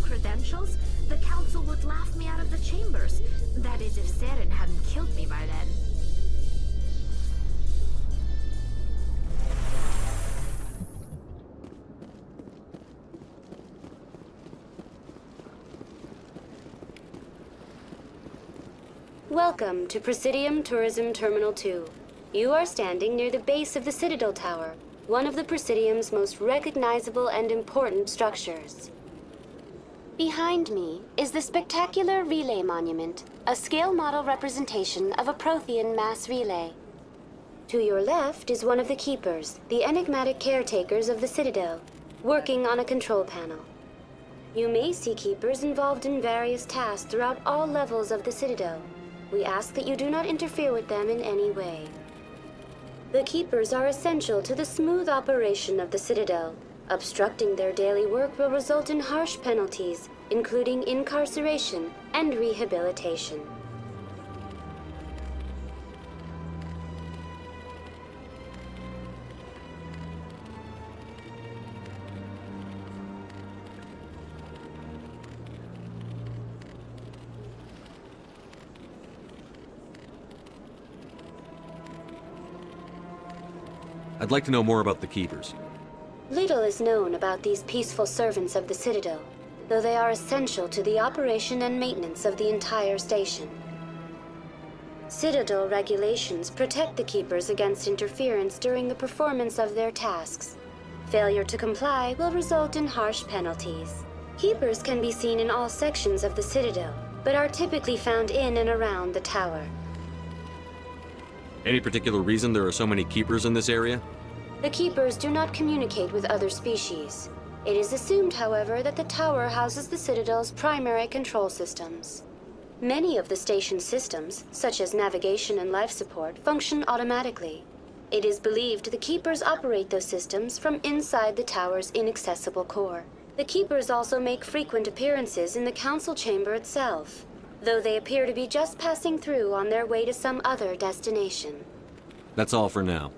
S19: credentials, the Council would laugh me out of the chambers. That is, if Saren hadn't killed me by then.
S10: Welcome to Presidium Tourism Terminal 2. You are standing near the base of the Citadel Tower, one of the Presidium's most recognizable and important structures. Behind me is the spectacular relay monument, a scale model representation of a Prothean mass relay. To your left is one of the Keepers, the enigmatic caretakers of the Citadel, working on a control panel. You may see Keepers involved in various tasks throughout all levels of the Citadel. We ask that you do not interfere with them in any way. The Keepers are essential to the smooth operation of the Citadel. Obstructing their daily work will result in harsh penalties, including incarceration and rehabilitation.
S2: I'd like to know more about the Keepers.
S10: Little is known about these peaceful servants of the Citadel, though they are essential to the operation and maintenance of the entire station. Citadel regulations protect the Keepers against interference during the performance of their tasks. Failure to comply will result in harsh penalties. Keepers can be seen in all sections of the Citadel, but are typically found in and around the tower.
S2: Any particular reason there are so many Keepers in this area?
S10: The Keepers do not communicate with other species. It is assumed, however, that the tower houses the Citadel's primary control systems. Many of the station's systems, such as navigation and life support, function automatically. It is believed the Keepers operate those systems from inside the tower's inaccessible core. The Keepers also make frequent appearances in the council chamber itself, though they appear to be just passing through on their way to some other destination.
S2: That's all for now.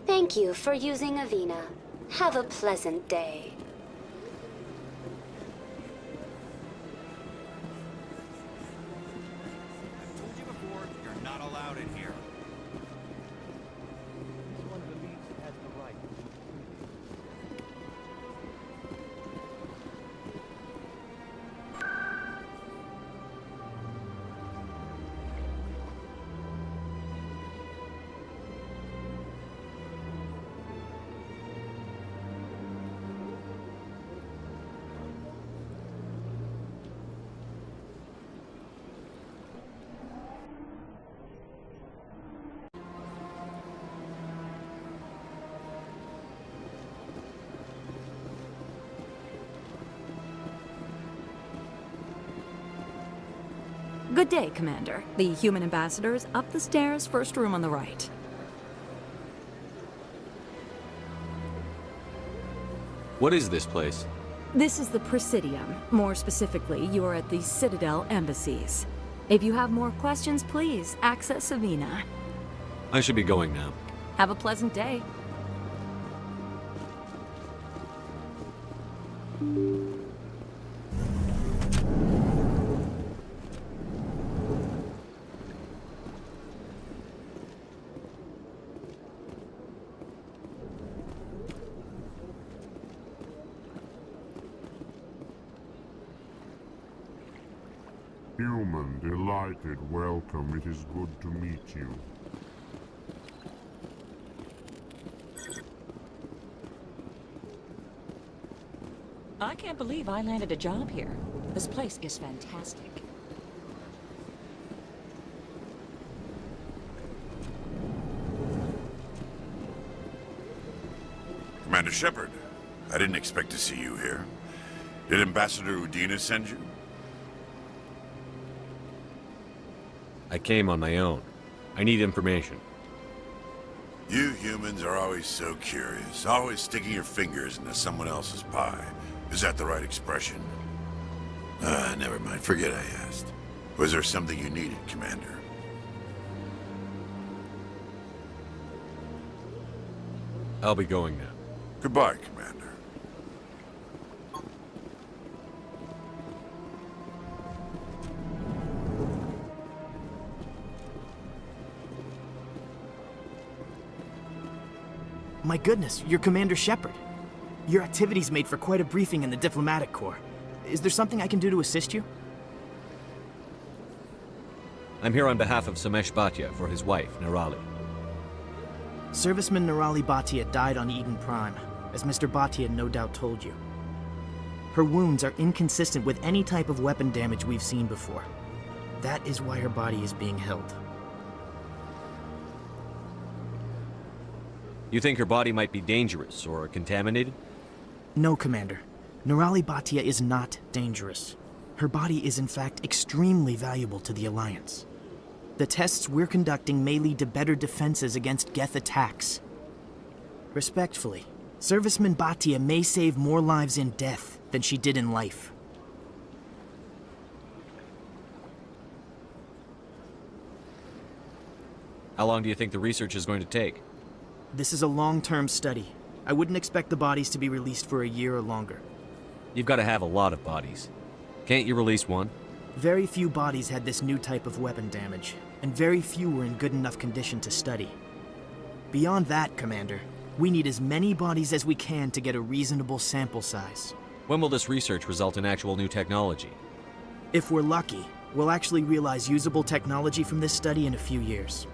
S10: Thank you for using Avina. Have a pleasant day.
S23: I've told you before, you're not allowed in here.
S15: One believes he has the right.
S18: Good day, Commander. The human ambassador is up the stairs, first room on the right.
S2: What is this place?
S18: This is the Presidium. More specifically, you are at the Citadel embassies. If you have more questions, please access Savina.
S2: I should be going now.
S18: Have a pleasant day.
S9: Human, delighted, welcome. It is good to meet you.
S20: I can't believe I landed a job here. This place is fantastic.
S21: Commander Shepard, I didn't expect to see you here. Did Ambassador Udina send you?
S2: I came on my own. I need information.
S21: You humans are always so curious, always sticking your fingers into someone else's pie. Is that the right expression? Never mind. Forget I asked. Was there something you needed, Commander?
S2: I'll be going now.
S21: Goodbye, Commander.
S16: My goodness, you're Commander Shepard. Your activities made for quite a briefing in the Diplomatic Corps. Is there something I can do to assist you?
S2: I'm here on behalf of Samesh Bhatia for his wife, Nirali.
S16: Serviceman Nirali Bhatia died on Eden Prime, as Mr. Bhatia no doubt told you. Her wounds are inconsistent with any type of weapon damage we've seen before. That is why her body is being held.
S2: You think her body might be dangerous or contaminated?
S16: No, Commander. Nerali Batia is not dangerous. Her body is in fact extremely valuable to the Alliance. The tests we're conducting may lead to better defenses against Geth attacks. Respectfully, Serviceman Batia may save more lives in death than she did in life.
S2: How long do you think the research is going to take?
S16: This is a long-term study. I wouldn't expect the bodies to be released for a year or longer.
S2: You've got to have a lot of bodies. Can't you release one?
S16: Very few bodies had this new type of weapon damage, and very few were in good enough condition to study. Beyond that, Commander, we need as many bodies as we can to get a reasonable sample size.
S2: When will this research result in actual new technology?
S16: If we're lucky, we'll actually realize usable technology from this study in a few years.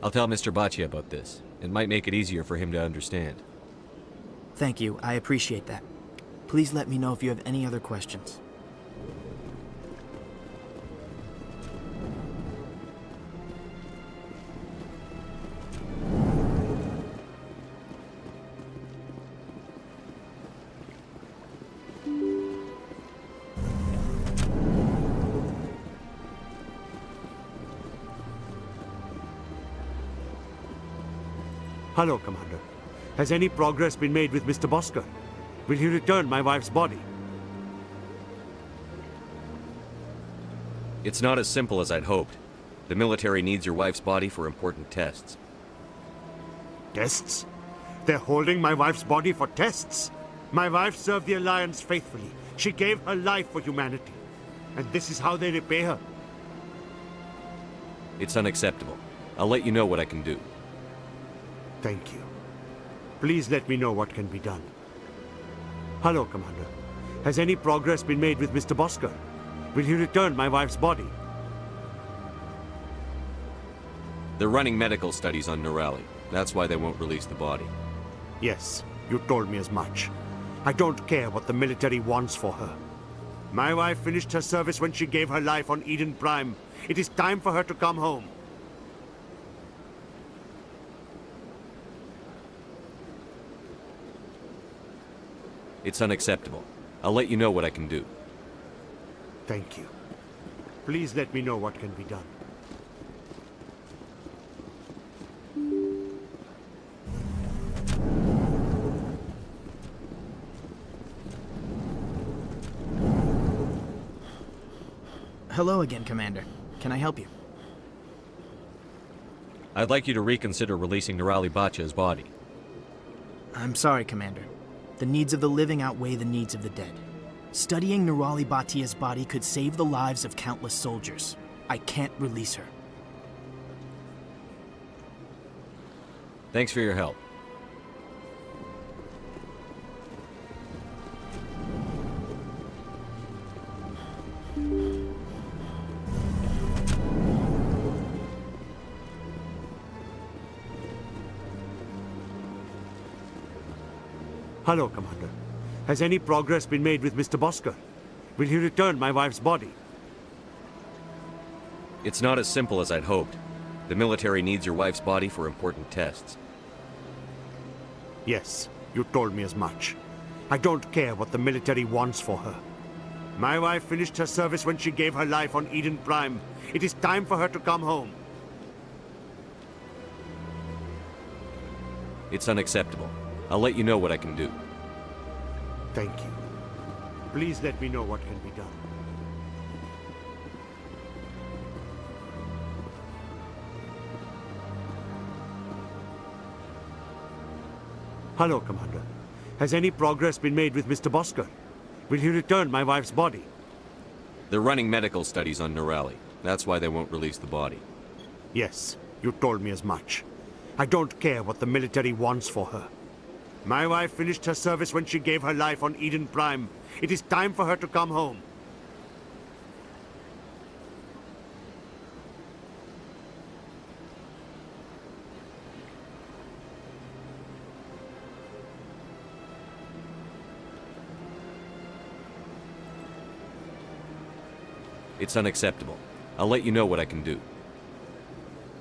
S2: I'll tell Mr. Baccia about this. It might make it easier for him to understand.
S16: Thank you, I appreciate that. Please let me know if you have any other questions.
S15: Hello, Commander. Has any progress been made with Mr. Bosker? Will he return my wife's body?
S2: It's not as simple as I'd hoped. The military needs your wife's body for important tests.
S15: Tests? They're holding my wife's body for tests? My wife served the Alliance faithfully. She gave her life for humanity. And this is how they repay her.
S2: It's unacceptable. I'll let you know what I can do.
S15: Thank you. Please let me know what can be done. Hello, Commander. Has any progress been made with Mr. Bosker? Will he return my wife's body?
S2: They're running medical studies on Nerali. That's why they won't release the body.
S15: Yes, you told me as much. I don't care what the military wants for her. My wife finished her service when she gave her life on Eden Prime. It is time for her to come home.
S2: It's unacceptable. I'll let you know what I can do.
S15: Thank you. Please let me know what can be done.
S16: Hello again, Commander. Can I help you?
S2: I'd like you to reconsider releasing Nerali Baccia's body.
S16: I'm sorry, Commander. The needs of the living outweigh the needs of the dead. Studying Nerali Batia's body could save the lives of countless soldiers. I can't release her.
S2: Thanks for your help.
S15: Hello, Commander. Has any progress been made with Mr. Bosker? Will he return my wife's body?
S2: It's not as simple as I'd hoped. The military needs your wife's body for important tests.
S15: Yes, you told me as much. I don't care what the military wants for her. My wife finished her service when she gave her life on Eden Prime. It is time for her to come home.
S2: It's unacceptable. I'll let you know what I can do.
S15: Thank you. Please let me know what can be done. Hello, Commander. Has any progress been made with Mr. Bosker? Will he return my wife's body?
S2: They're running medical studies on Norali. That's why they won't release the body.
S15: Yes, you told me as much. I don't care what the military wants for her. My wife finished her service when she gave her life on Eden Prime. It is time for her to come home.
S2: It's unacceptable. I'll let you know what I can do.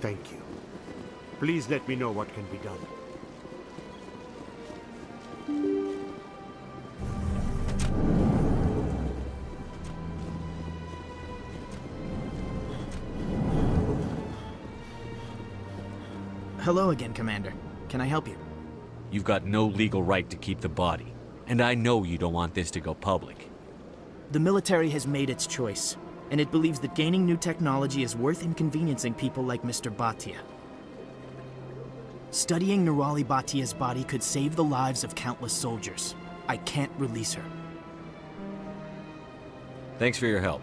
S15: Thank you. Please let me know what can be done.
S16: Hello again, Commander. Can I help you?
S2: You've got no legal right to keep the body. And I know you don't want this to go public.
S16: The military has made its choice, and it believes that gaining new technology is worth inconveniencing people like Mr. Bhatia. Studying Nurali Bhatia's body could save the lives of countless soldiers. I can't release her.
S2: Thanks for your help.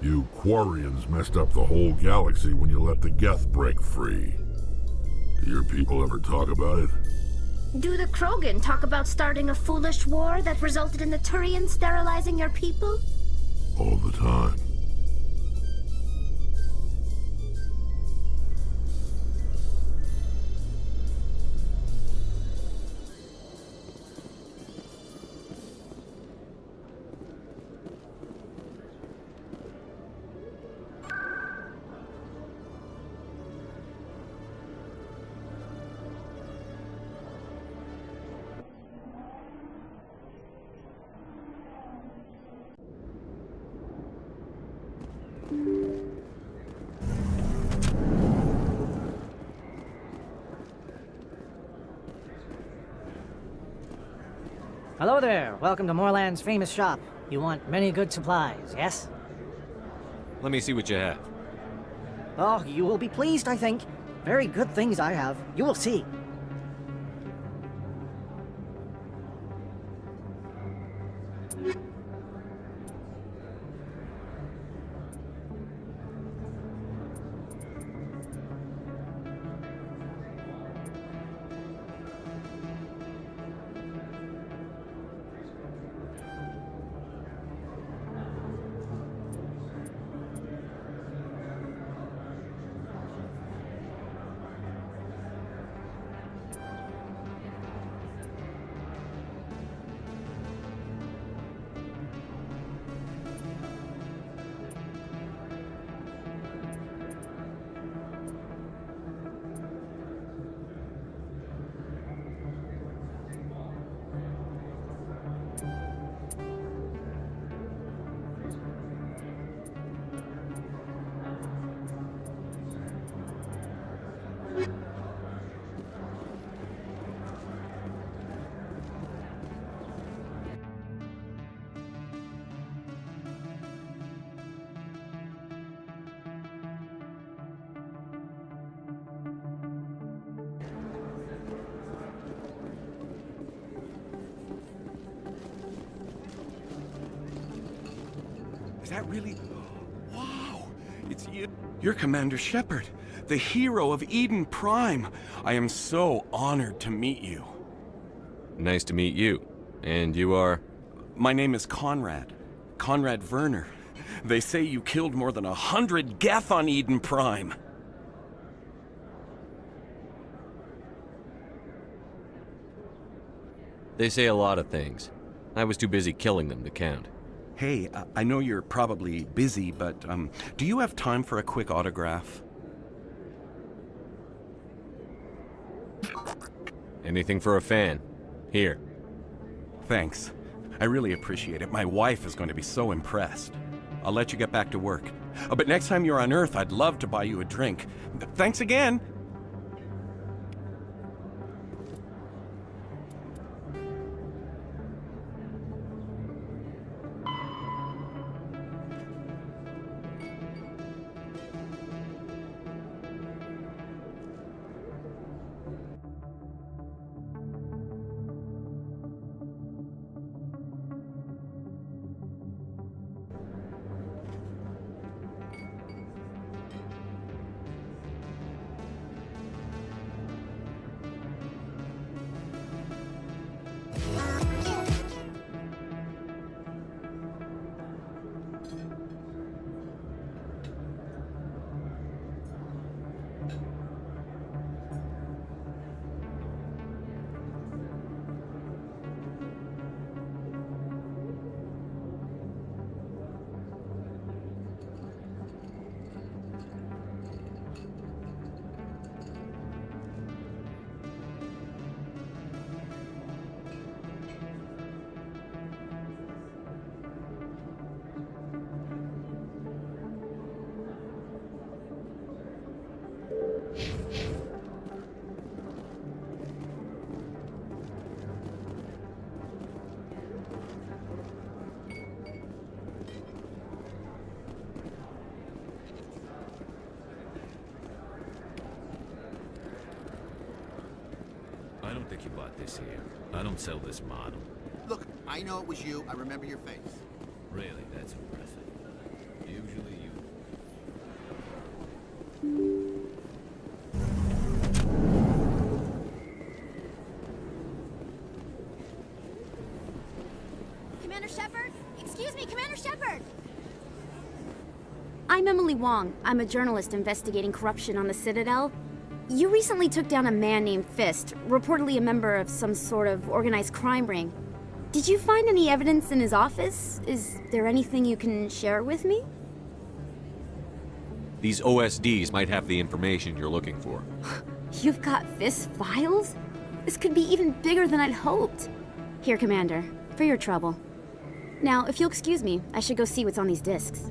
S9: You Quarians messed up the whole galaxy when you let the Geth break free. Do your people ever talk about it?
S19: Do the Krogan talk about starting a foolish war that resulted in the Turians sterilizing your people?
S9: All the time.
S1: Hello there. Welcome to Moorland's famous shop. You want many good supplies, yes?
S2: Let me see what you have.
S1: Oh, you will be pleased, I think. Very good things I have. You will see.
S5: Is that really... Wow! It's you. You're Commander Shepard, the hero of Eden Prime. I am so honored to meet you.
S2: Nice to meet you. And you are?
S5: My name is Conrad. Conrad Werner. They say you killed more than 100 Geth on Eden Prime.
S2: They say a lot of things. I was too busy killing them to count.
S5: Hey, I know you're probably busy, but do you have time for a quick autograph?
S2: Anything for a fan. Here.
S5: Thanks. I really appreciate it. My wife is going to be so impressed. I'll let you get back to work. But next time you're on Earth, I'd love to buy you a drink. Thanks again!
S23: I don't think you bought this here. I don't sell this model.
S11: Look, I know it was you. I remember your face.
S23: Really, that's impressive. Usually you...
S6: Shepard? Excuse me, Commander Shepard!
S10: I'm Emily Wong. I'm a journalist investigating corruption on the Citadel. You recently took down a man named Fist, reportedly a member of some sort of organized crime ring. Did you find any evidence in his office? Is there anything you can share with me?
S3: These OSDs might have the information you're looking for.
S10: You've got Fist's files? This could be even bigger than I'd hoped. Here, Commander, for your trouble. Now, if you'll excuse me, I should go see what's on these discs.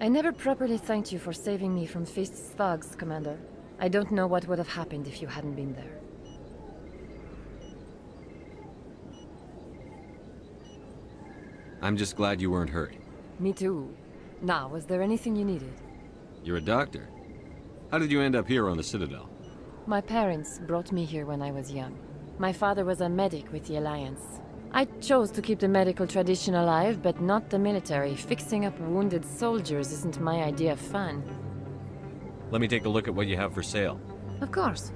S7: I never properly thanked you for saving me from Fist's thugs, Commander. I don't know what would have happened if you hadn't been there.
S3: I'm just glad you weren't hurt.
S7: Me too. Now, was there anything you needed?
S3: You're a doctor. How did you end up here on the Citadel?
S7: My parents brought me here when I was young. My father was a medic with the Alliance. I chose to keep the medical tradition alive, but not the military. Fixing up wounded soldiers isn't my idea of fun.
S3: Let me take a look at what you have for sale.
S7: Of course.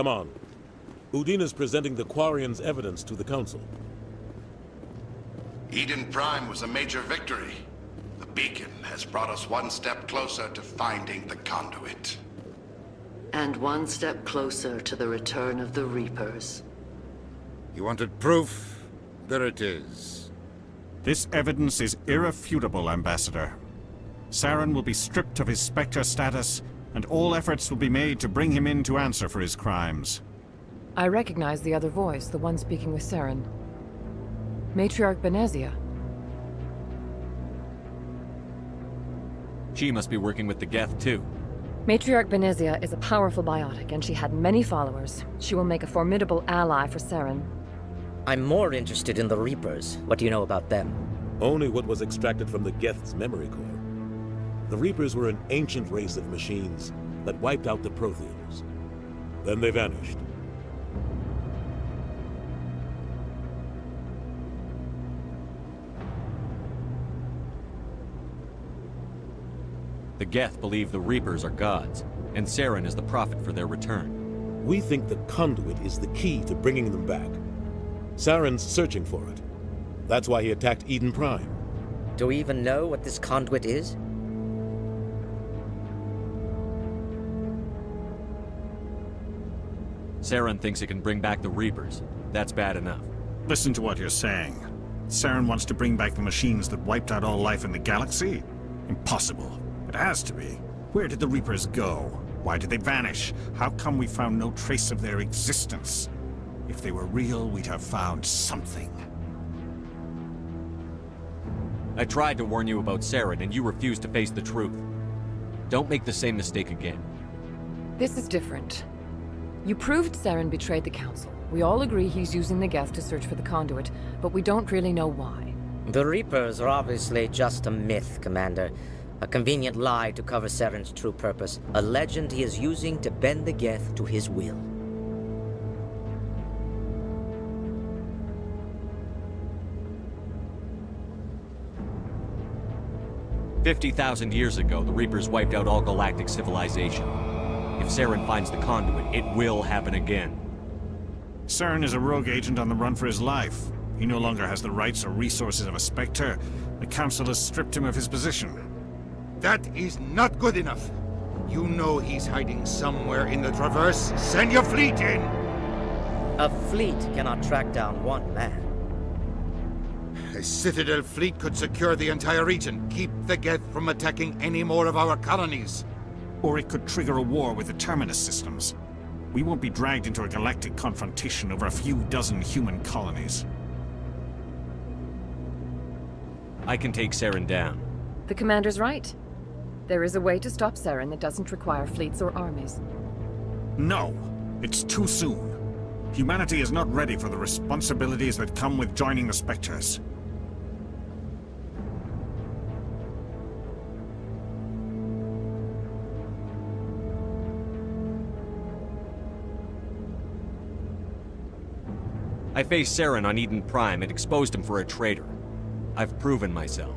S14: Come on. Udina's presenting the Quarian's evidence to the Council.
S21: Eden Prime was a major victory. The beacon has brought us one step closer to finding the conduit.
S8: And one step closer to the return of the Reapers.
S13: You wanted proof? There it is.
S4: This evidence is irrefutable, Ambassador. Saren will be stripped of his Spectre status, and all efforts will be made to bring him in to answer for his crimes.
S7: I recognize the other voice, the one speaking with Saren. Matriarch Benezia.
S2: She must be working with the Geth, too.
S7: Matriarch Benezia is a powerful biotic, and she had many followers. She will make a formidable ally for Saren.
S12: I'm more interested in the Reapers. What do you know about them?
S14: Only what was extracted from the Geth's memory core. The Reapers were an ancient race of machines that wiped out the Protheans. Then they vanished.
S2: The Geth believe the Reapers are gods, and Saren is the prophet for their return.
S14: We think the conduit is the key to bringing them back. Saren's searching for it. That's why he attacked Eden Prime.
S12: Do we even know what this conduit is?
S2: Saren thinks it can bring back the Reapers. That's bad enough.
S4: Listen to what you're saying. Saren wants to bring back the machines that wiped out all life in the galaxy? Impossible. It has to be. Where did the Reapers go? Why did they vanish? How come we found no trace of their existence? If they were real, we'd have found something.
S2: I tried to warn you about Saren, and you refused to face the truth. Don't make the same mistake again.
S7: This is different. You proved Saren betrayed the Council. We all agree he's using the Geth to search for the conduit, but we don't really know why.
S12: The Reapers are obviously just a myth, Commander. A convenient lie to cover Saren's true purpose. A legend he is using to bend the Geth to his will.
S2: "50,000 years ago, the Reapers wiped out all galactic civilization. If Saren finds the conduit, it will happen again."
S4: Saren is a rogue agent on the run for his life. He no longer has the rights or resources of a Spectre. The Council has stripped him of his position.
S13: That is not good enough. You know he's hiding somewhere in the Traverse. Send your fleet in!
S12: A fleet cannot track down one man.
S13: A Citadel fleet could secure the entire region, keep the Geth from attacking any more of our colonies.
S4: Or it could trigger a war with the Terminus systems. We won't be dragged into a galactic confrontation over a few dozen human colonies.
S2: I can take Saren down.
S7: The Commander's right. There is a way to stop Saren that doesn't require fleets or armies.
S4: No, it's too soon. Humanity is not ready for the responsibilities that come with joining the Spectres.
S2: I faced Saren on Eden Prime and exposed him for a traitor. I've proven myself.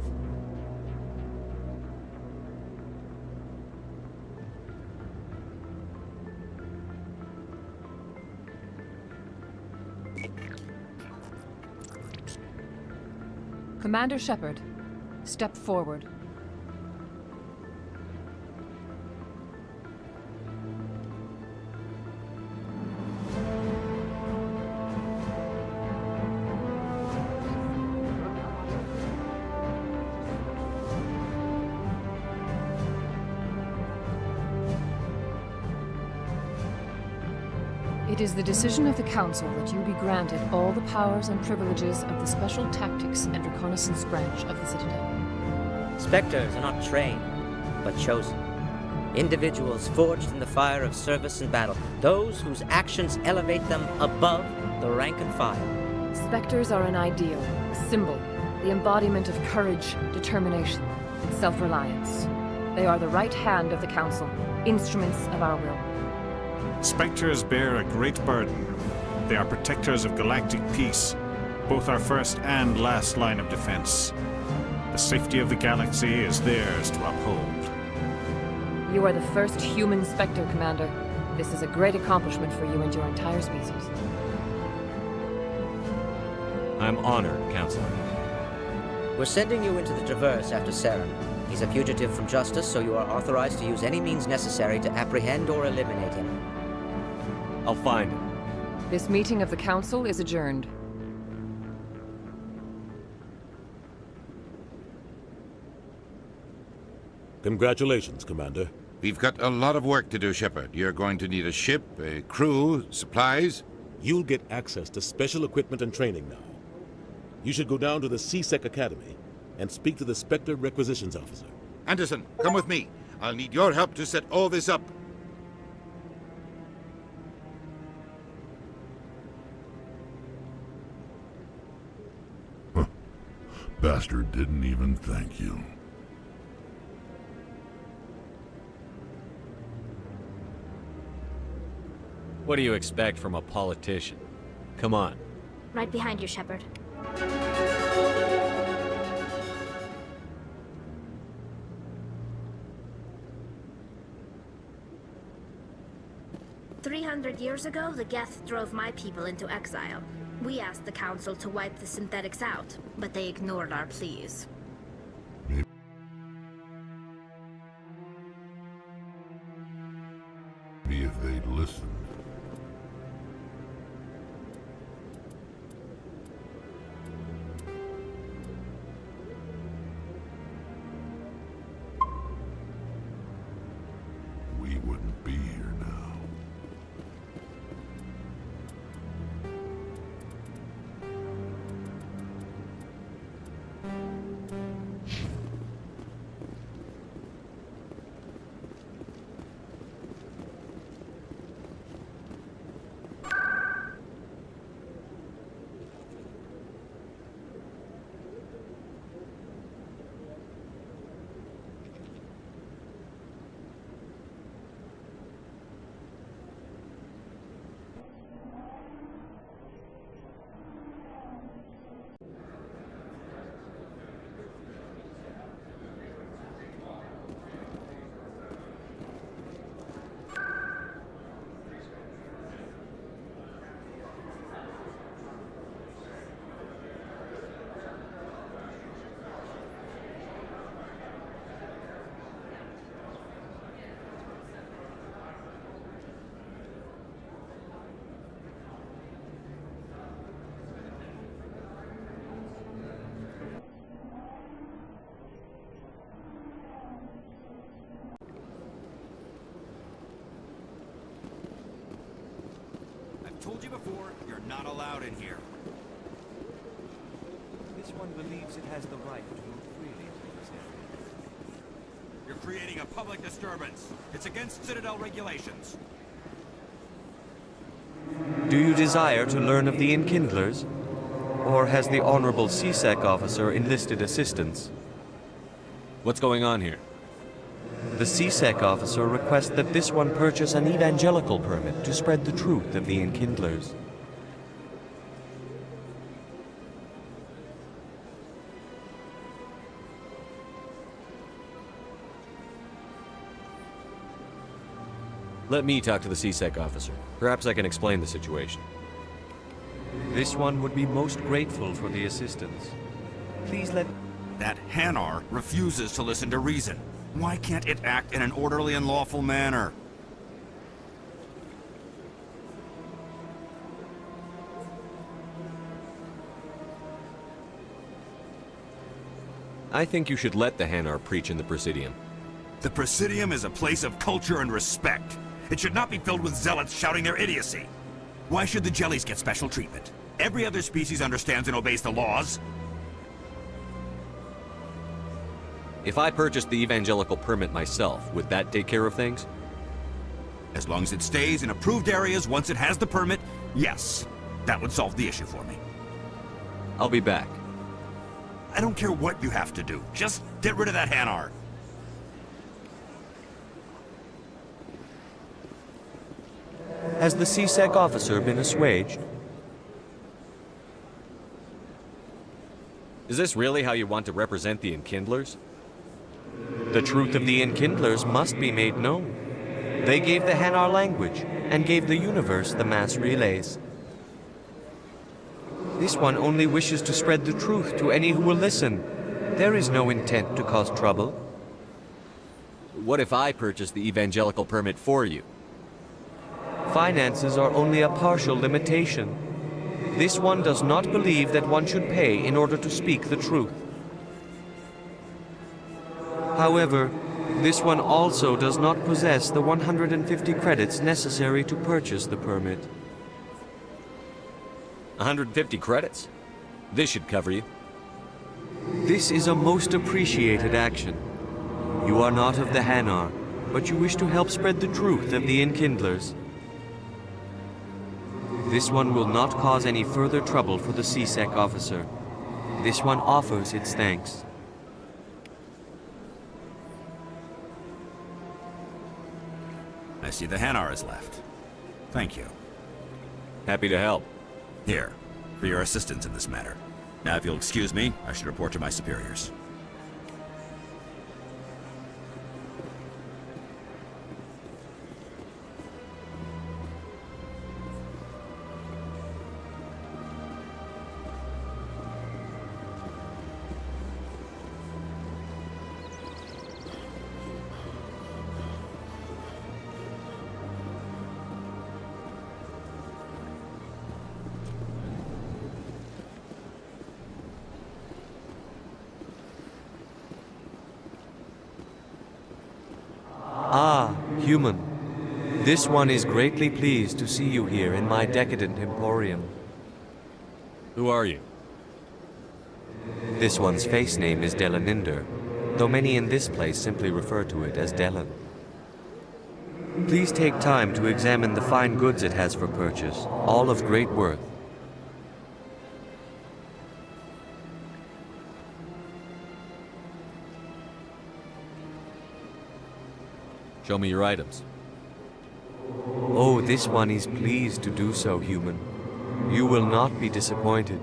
S7: Commander Shepard, step forward. It is the decision of the Council that you be granted all the powers and privileges of the Special Tactics and Reconnaissance branch of the Citadel.
S12: Spectres are not trained, but chosen. Individuals forged in the fire of service and battle. Those whose actions elevate them above the rank and file.
S7: Spectres are an ideal, a symbol, the embodiment of courage, determination, and self-reliance. They are the right hand of the Council, instruments of our will.
S4: Spectres bear a great burden. They are protectors of galactic peace, both our first and last line of defense. The safety of the galaxy is theirs to uphold.
S7: You are the first human Spectre, Commander. This is a great accomplishment for you and your entire species.
S2: I'm honored, Counselor.
S12: We're sending you into the Traverse after Saren. He's a fugitive from justice, so you are authorized to use any means necessary to apprehend or eliminate him.
S2: I'll find him.
S7: This meeting of the Council is adjourned.
S14: Congratulations, Commander.
S13: We've got a lot of work to do, Shepard. You're going to need a ship, a crew, supplies.
S14: You'll get access to special equipment and training now. You should go down to the CSEC Academy and speak to the Spectre Requisitions Officer.
S13: Anderson, come with me. I'll need your help to set all this up.
S9: Bastard didn't even thank you.
S2: What do you expect from a politician? Come on.
S19: Right behind you, Shepard. 300 years ago, the Geth drove my people into exile. We asked the Council to wipe the synthetics out, but they ignored our pleas.
S9: Maybe if they'd listened. We wouldn't be here now.
S17: Told you before, you're not allowed in here.
S18: This one believes it has the right to move freely through this area.
S17: You're creating a public disturbance. It's against Citadel regulations.
S22: Do you desire to learn of the Enkindlers? Or has the Honorable CSEC officer enlisted assistance?
S2: What's going on here?
S22: The CSEC officer requests that this one purchase an evangelical permit to spread the truth of the Enkindlers.
S2: Let me talk to the CSEC officer. Perhaps I can explain the situation.
S22: This one would be most grateful for the assistance. Please let...
S17: That Hanar refuses to listen to reason. Why can't it act in an orderly and lawful manner?
S2: I think you should let the Hanar preach in the Presidium.
S17: The Presidium is a place of culture and respect. It should not be filled with zealots shouting their idiocy. Why should the jellies get special treatment? Every other species understands and obeys the laws.
S2: If I purchased the evangelical permit myself, would that take care of things?
S17: As long as it stays in approved areas once it has the permit, yes. That would solve the issue for me.
S2: I'll be back.
S17: I don't care what you have to do. Just get rid of that Hanar.
S22: Has the CSEC officer been assuaged?
S2: Is this really how you want to represent the Enkindlers?
S22: The truth of the Enkindlers must be made known. They gave the Hanar language and gave the universe the mass relays. This one only wishes to spread the truth to any who will listen. There is no intent to cause trouble.
S2: What if I purchase the evangelical permit for you?
S22: Finances are only a partial limitation. This one does not believe that one should pay in order to speak the truth. However, this one also does not possess the 150 credits necessary to purchase the permit.
S2: 150 credits? This should cover you.
S22: This is a most appreciated action. You are not of the Hanar, but you wish to help spread the truth of the Enkindlers. This one will not cause any further trouble for the CSEC officer. This one offers its thanks.
S17: I see the Hanar is left. Thank you.
S2: Happy to help.
S17: Here, for your assistance in this matter. Now, if you'll excuse me, I should report to my superiors.
S22: Ah, human. This one is greatly pleased to see you here in my decadent emporium.
S2: Who are you?
S22: This one's face name is Delaninder, though many in this place simply refer to it as Delan. Please take time to examine the fine goods it has for purchase, all of great worth.
S2: Show me your items.
S22: Oh, this one is pleased to do so, human. You will not be disappointed.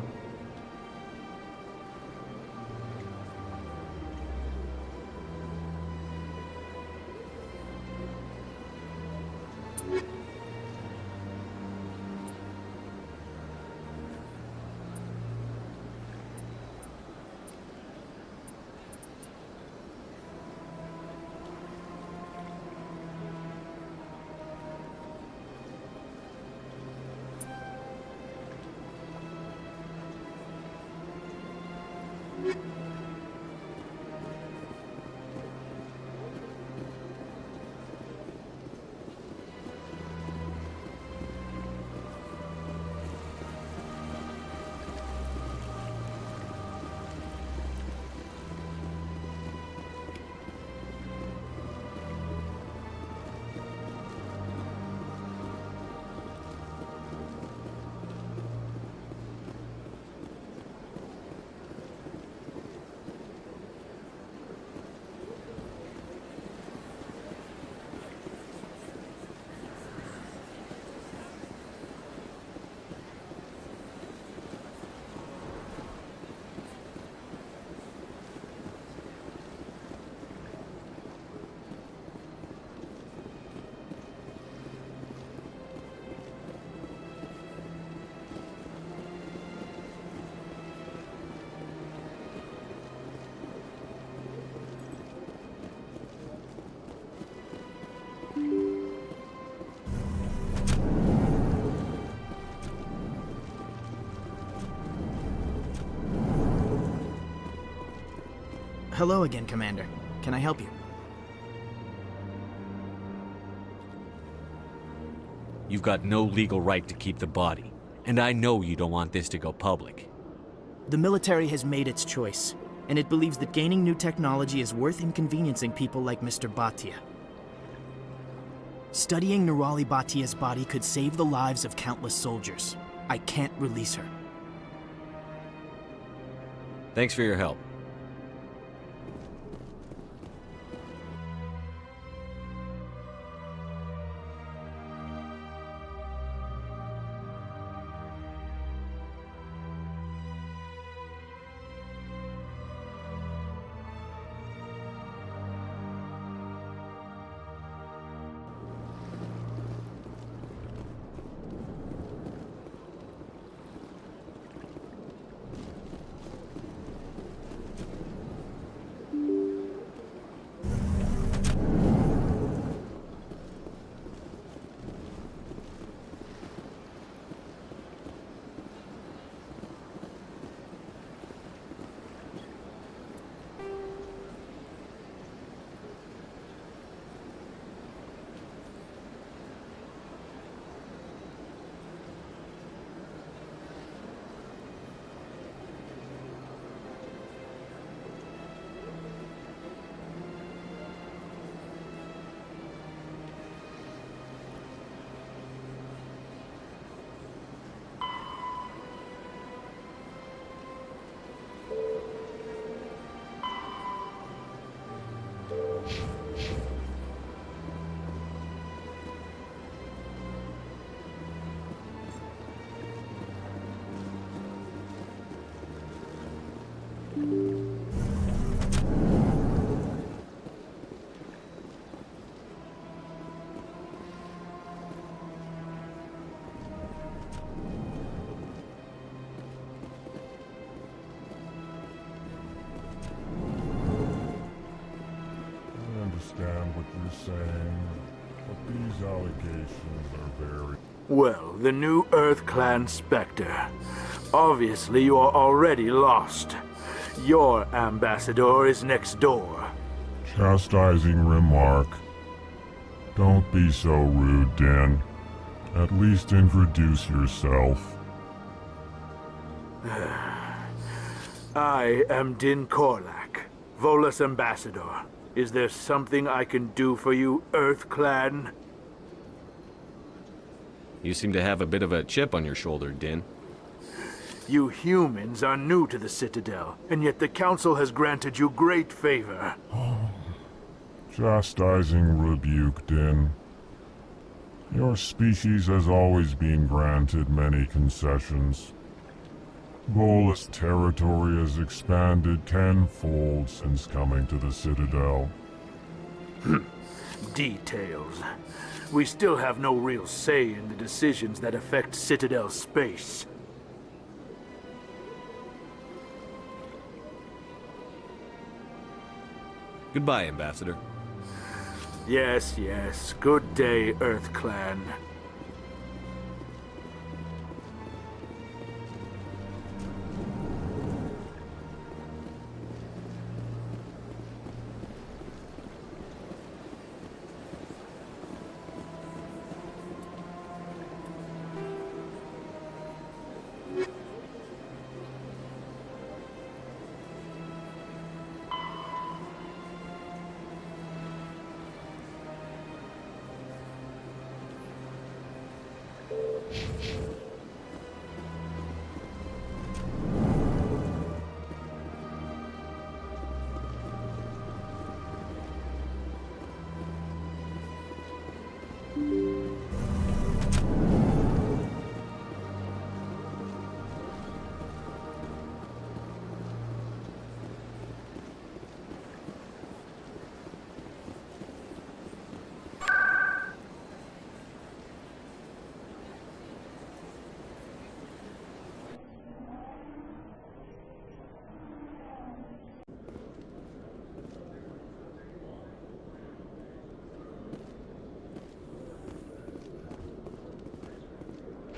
S15: Hello again, Commander. Can I help you?
S2: You've got no legal right to keep the body, and I know you don't want this to go public.
S15: The military has made its choice, and it believes that gaining new technology is worth inconveniencing people like Mr. Bhatia. Studying Nirali Bhatia's body could save the lives of countless soldiers. I can't release her.
S2: Thanks for your help.
S9: saying, but these allegations are very...
S1: Well, the new Earth Clan Spectre. Obviously, you are already lost. Your ambassador is next door.
S9: Chastising remark. Don't be so rude, Din. At least introduce yourself.
S1: I am Din Korlak, Volus ambassador. Is there something I can do for you, Earth Clan?
S2: You seem to have a bit of a chip on your shoulder, Din.
S1: You humans are new to the Citadel, and yet the Council has granted you great favor.
S9: Chastising rebuke, Din. Your species has always been granted many concessions. Volus territory has expanded tenfold since coming to the Citadel.
S1: Details. We still have no real say in the decisions that affect Citadel space.
S2: Goodbye, Ambassador.
S1: Yes, yes. Good day, Earth Clan.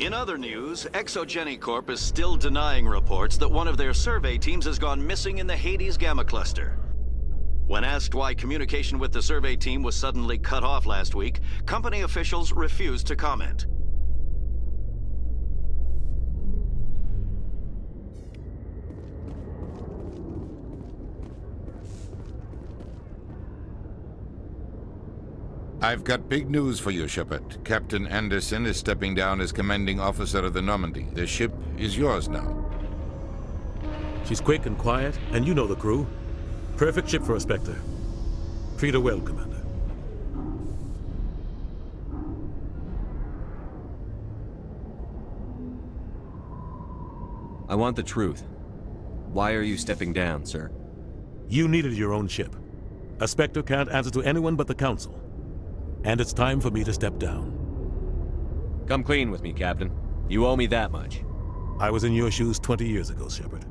S16: In other news, Exogeny Corp is still denying reports that one of their survey teams has gone missing in the Hades Gamma Cluster. When asked why communication with the survey team was suddenly cut off last week, company officials refused to comment.
S13: I've got big news for you, Shepard. Captain Anderson is stepping down as commanding officer of the Normandy. The ship is yours now.
S14: She's quick and quiet, and you know the crew. Perfect ship for a Spectre. Treat her well, Commander.
S2: I want the truth. Why are you stepping down, sir?
S14: You needed your own ship. A Spectre can't answer to anyone but the Council. And it's time for me to step down.
S2: Come clean with me, Captain. You owe me that much.
S14: I was in your shoes 20 years ago, Shepard.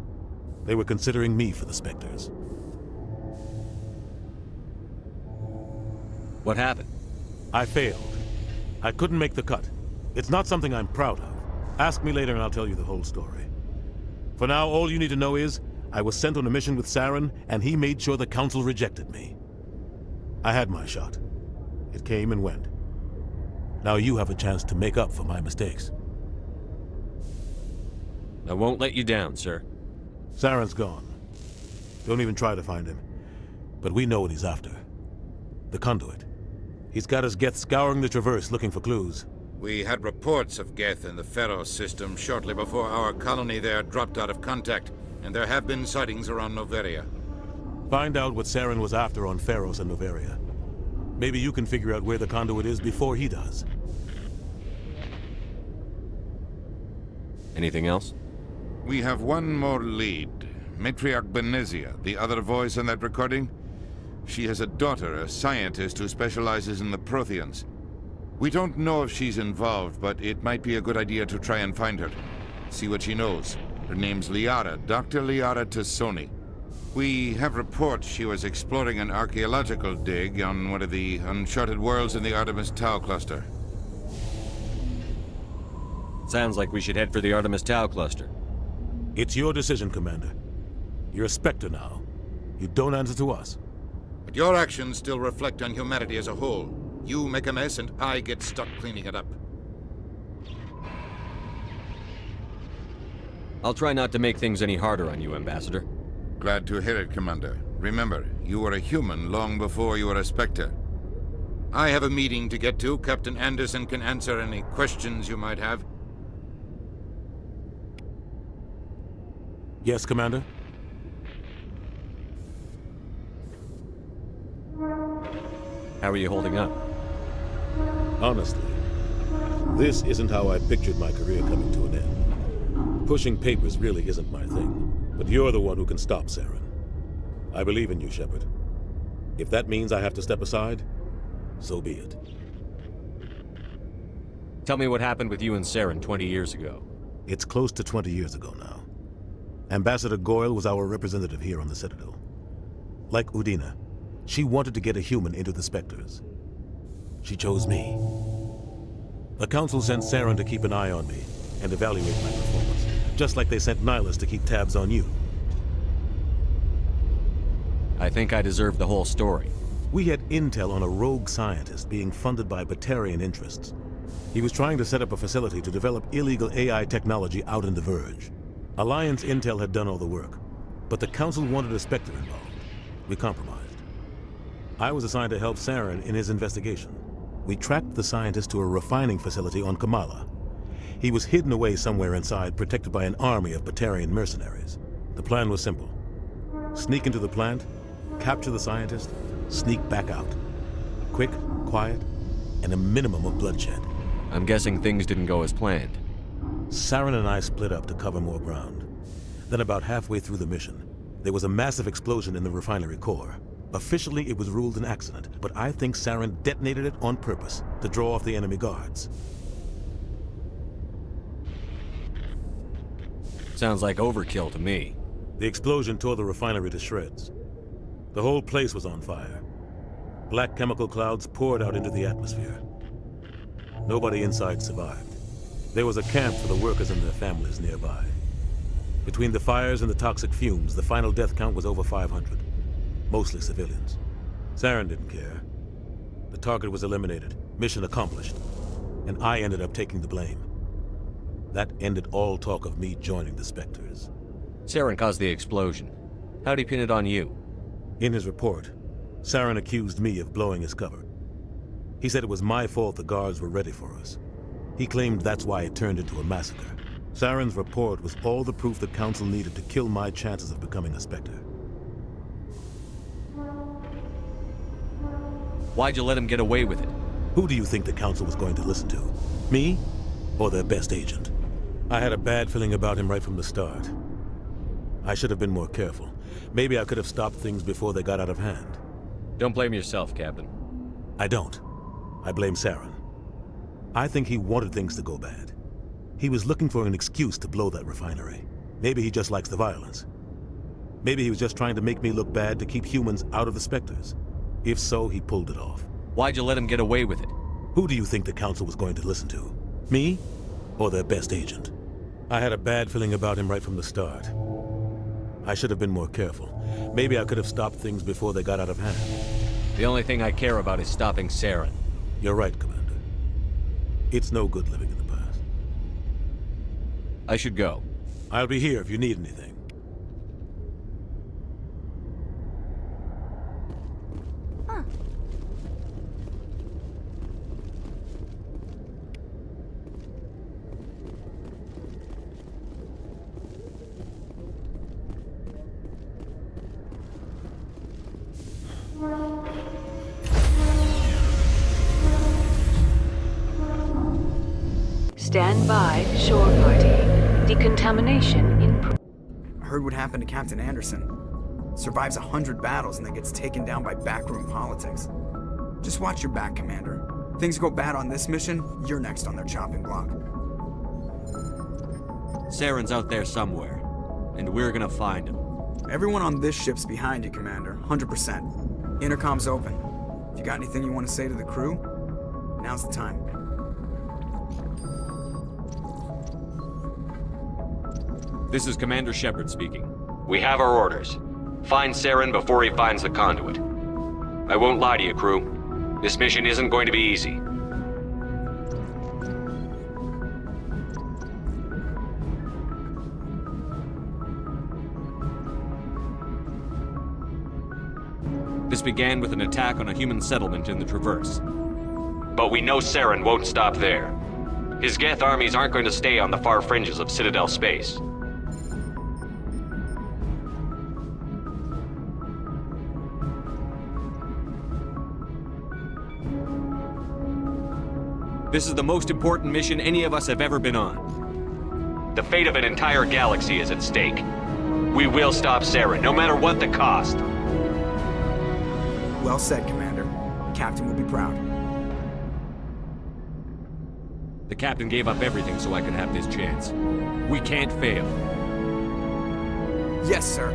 S14: They were considering me for the Spectres.
S2: What happened?
S14: I failed. I couldn't make the cut. It's not something I'm proud of. Ask me later and I'll tell you the whole story. For now, all you need to know is, I was sent on a mission with Saren, and he made sure the Council rejected me. I had my shot. It came and went. Now you have a chance to make up for my mistakes.
S2: I won't let you down, sir.
S14: Saren's gone. Don't even try to find him. But we know what he's after. The conduit. He's got his Geth scouring the Traverse looking for clues.
S13: We had reports of Geth in the Pharos system shortly before our colony there dropped out of contact, and there have been sightings around Noveria.
S14: Find out what Saren was after on Pharos and Noveria. Maybe you can figure out where the conduit is before he does.
S2: Anything else?
S13: We have one more lead. Matriarch Benezia, the other voice in that recording. She has a daughter, a scientist who specializes in the Protheans. We don't know if she's involved, but it might be a good idea to try and find her. See what she knows. Her name's Liara, Dr. Liara Tassoni. We have reports she was exploring an archaeological dig on one of the uncharted worlds in the Artemis Tau cluster.
S2: Sounds like we should head for the Artemis Tau cluster.
S14: It's your decision, Commander. You're a Spectre now. You don't answer to us.
S13: But your actions still reflect on humanity as a whole. You make a mess and I get stuck cleaning it up.
S2: I'll try not to make things any harder on you, Ambassador.
S13: Glad to hear it, Commander. Remember, you were a human long before you were a Spectre. I have a meeting to get to. Captain Anderson can answer any questions you might have.
S14: Yes, Commander?
S2: How are you holding up?
S14: Honestly, this isn't how I pictured my career coming to an end. Pushing papers really isn't my thing, but you're the one who can stop Saren. I believe in you, Shepard. If that means I have to step aside, so be it.
S2: Tell me what happened with you and Saren 20 years ago.
S14: It's close to 20 years ago now. Ambassador Goyle was our representative here on the Citadel. Like Udina, she wanted to get a human into the Spectres. She chose me. The Council sent Saren to keep an eye on me and evaluate my performance, just like they sent Nihilus to keep tabs on you.
S2: I think I deserve the whole story.
S14: We had intel on a rogue scientist being funded by Batarian interests. He was trying to set up a facility to develop illegal AI technology out in the Verge. Alliance intel had done all the work, but the Council wanted a Spectre involved. We compromised. I was assigned to help Saren in his investigation. We tracked the scientist to a refining facility on Kamala. He was hidden away somewhere inside, protected by an army of Batarian mercenaries. The plan was simple. Sneak into the plant, capture the scientist, sneak back out. Quick, quiet, and a minimum of bloodshed.
S2: I'm guessing things didn't go as planned.
S14: Saren and I split up to cover more ground. Then about halfway through the mission, there was a massive explosion in the refinery core. Officially, it was ruled an accident, but I think Saren detonated it on purpose to draw off the enemy guards.
S2: Sounds like overkill to me.
S14: The explosion tore the refinery to shreds. The whole place was on fire. Black chemical clouds poured out into the atmosphere. Nobody inside survived. There was a camp for the workers and their families nearby. Between the fires and the toxic fumes, the final death count was over 500. Mostly civilians. Saren didn't care. The target was eliminated, mission accomplished, and I ended up taking the blame. That ended all talk of me joining the Spectres.
S2: Saren caused the explosion. How'd he pin it on you?
S14: In his report, Saren accused me of blowing his cover. He said it was my fault the guards were ready for us. He claimed that's why it turned into a massacre. Saren's report was all the proof the Council needed to kill my chances of becoming a Spectre.
S2: Why'd you let him get away with it?
S14: Who do you think the Council was going to listen to? Me? Or their best agent? I had a bad feeling about him right from the start. I should have been more careful. Maybe I could have stopped things before they got out of hand.
S2: Don't blame yourself, Captain.
S14: I don't. I blame Saren. I think he wanted things to go bad. He was looking for an excuse to blow that refinery. Maybe he just likes the violence. Maybe he was just trying to make me look bad to keep humans out of the Spectres. If so, he pulled it off.
S2: Why'd you let him get away with it?
S14: Who do you think the Council was going to listen to? Me? Or their best agent? I had a bad feeling about him right from the start. I should have been more careful. Maybe I could have stopped things before they got out of hand.
S2: The only thing I care about is stopping Saren.
S14: You're right, Commander. It's no good living in the past.
S2: I should go.
S14: I'll be here if you need anything.
S5: Stand by, shore party. Decontamination in
S11: I heard what happened to Captain Anderson. Survives 100 battles and then gets taken down by backroom politics. Just watch your back, Commander. Things go bad on this mission, you're next on their chopping block.
S2: Saren's out there somewhere, and we're gonna find him.
S11: Everyone on this ship's behind you, Commander. 100%. Intercom's open. If you got anything you want to say to the crew, now's the time.
S3: This is Commander Shepard speaking.
S22: We have our orders. Find Saren before he finds the conduit. I won't lie to you, crew. This mission isn't going to be easy.
S3: This began with an attack on a human settlement in the Traverse.
S22: But we know Saren won't stop there. His Geth armies aren't going to stay on the far fringes of Citadel space.
S3: This is the most important mission any of us have ever been on.
S22: The fate of an entire galaxy is at stake. We will stop Saren, no matter what the cost.
S11: Well said, Commander. Captain will be proud.
S3: The captain gave up everything so I could have this chance. We can't fail.
S11: Yes, sir.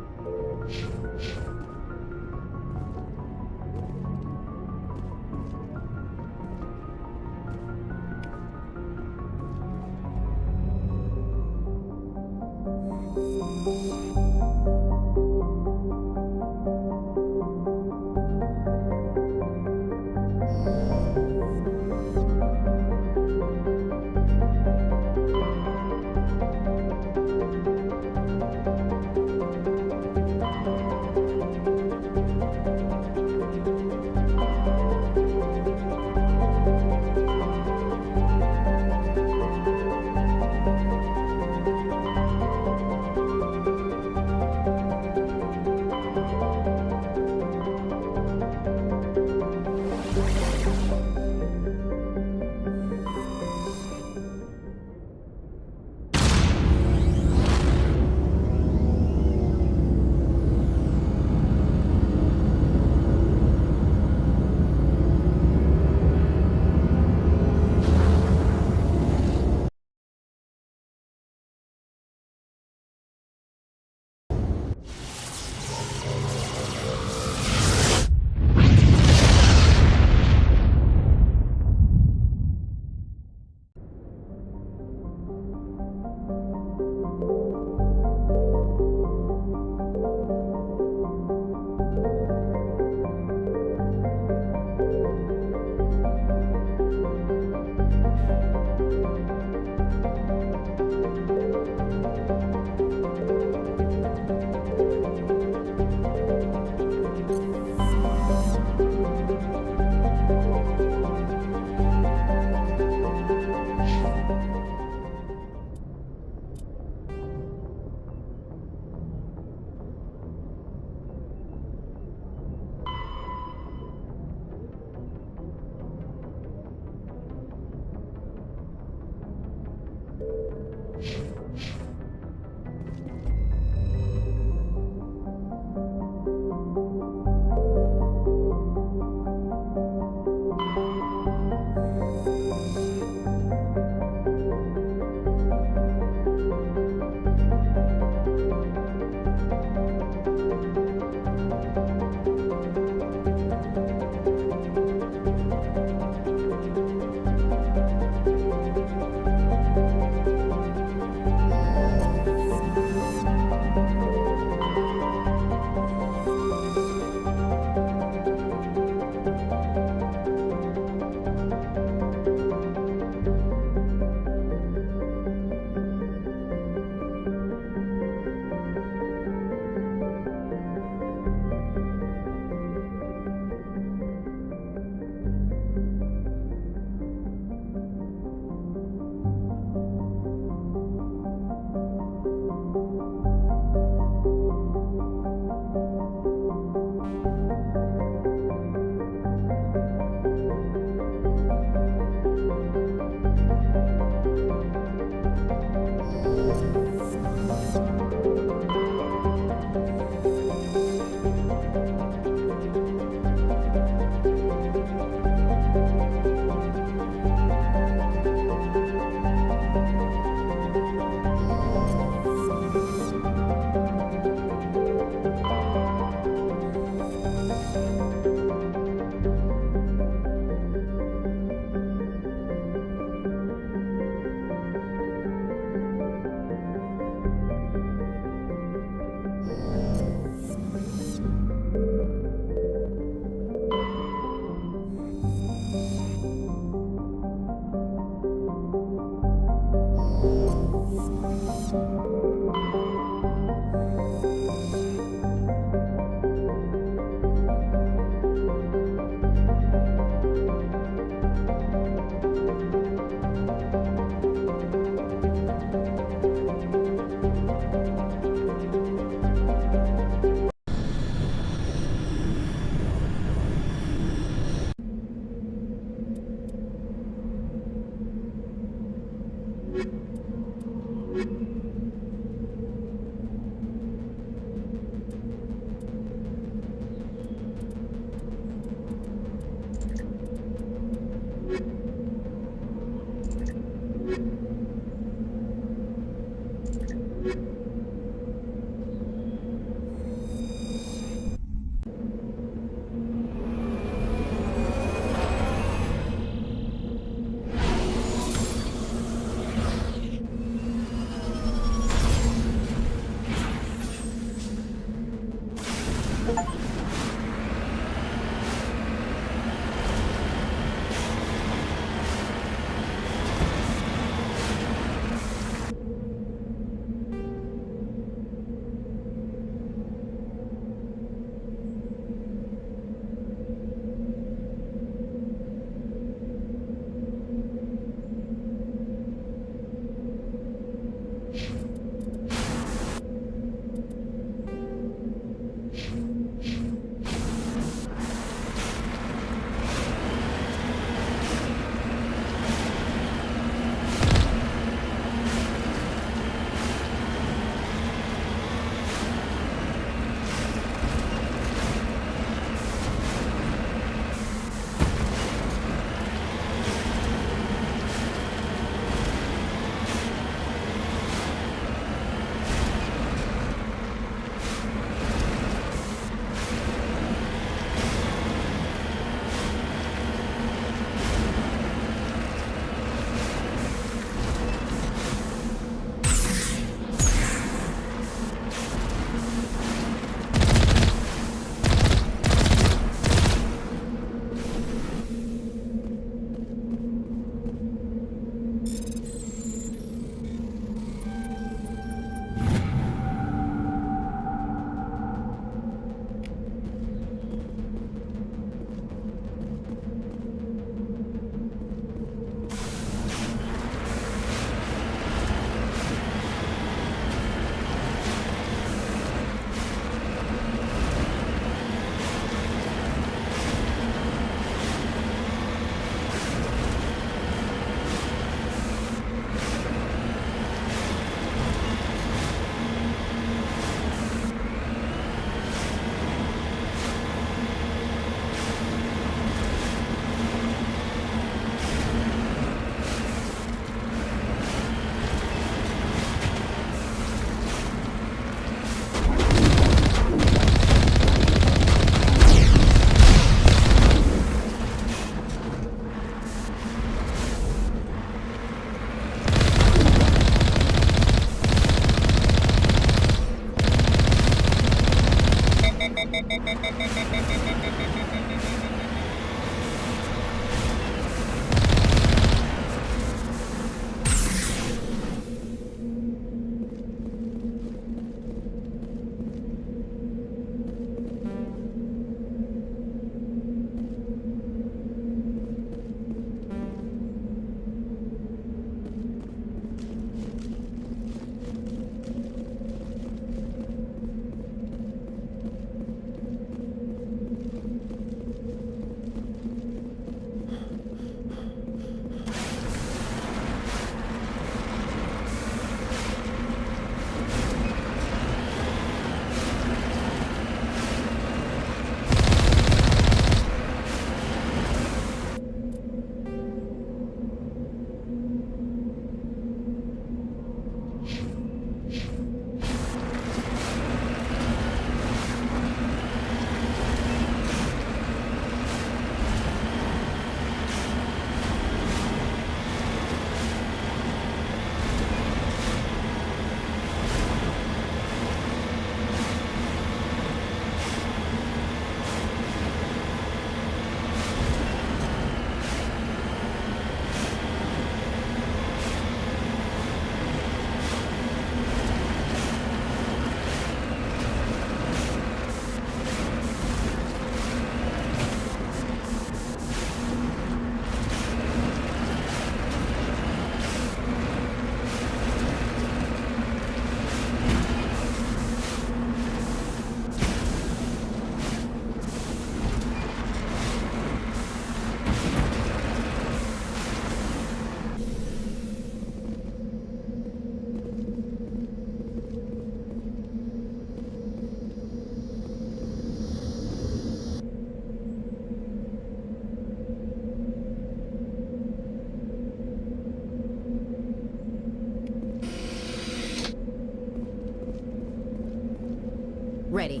S6: Ready.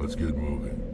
S9: Let's get moving.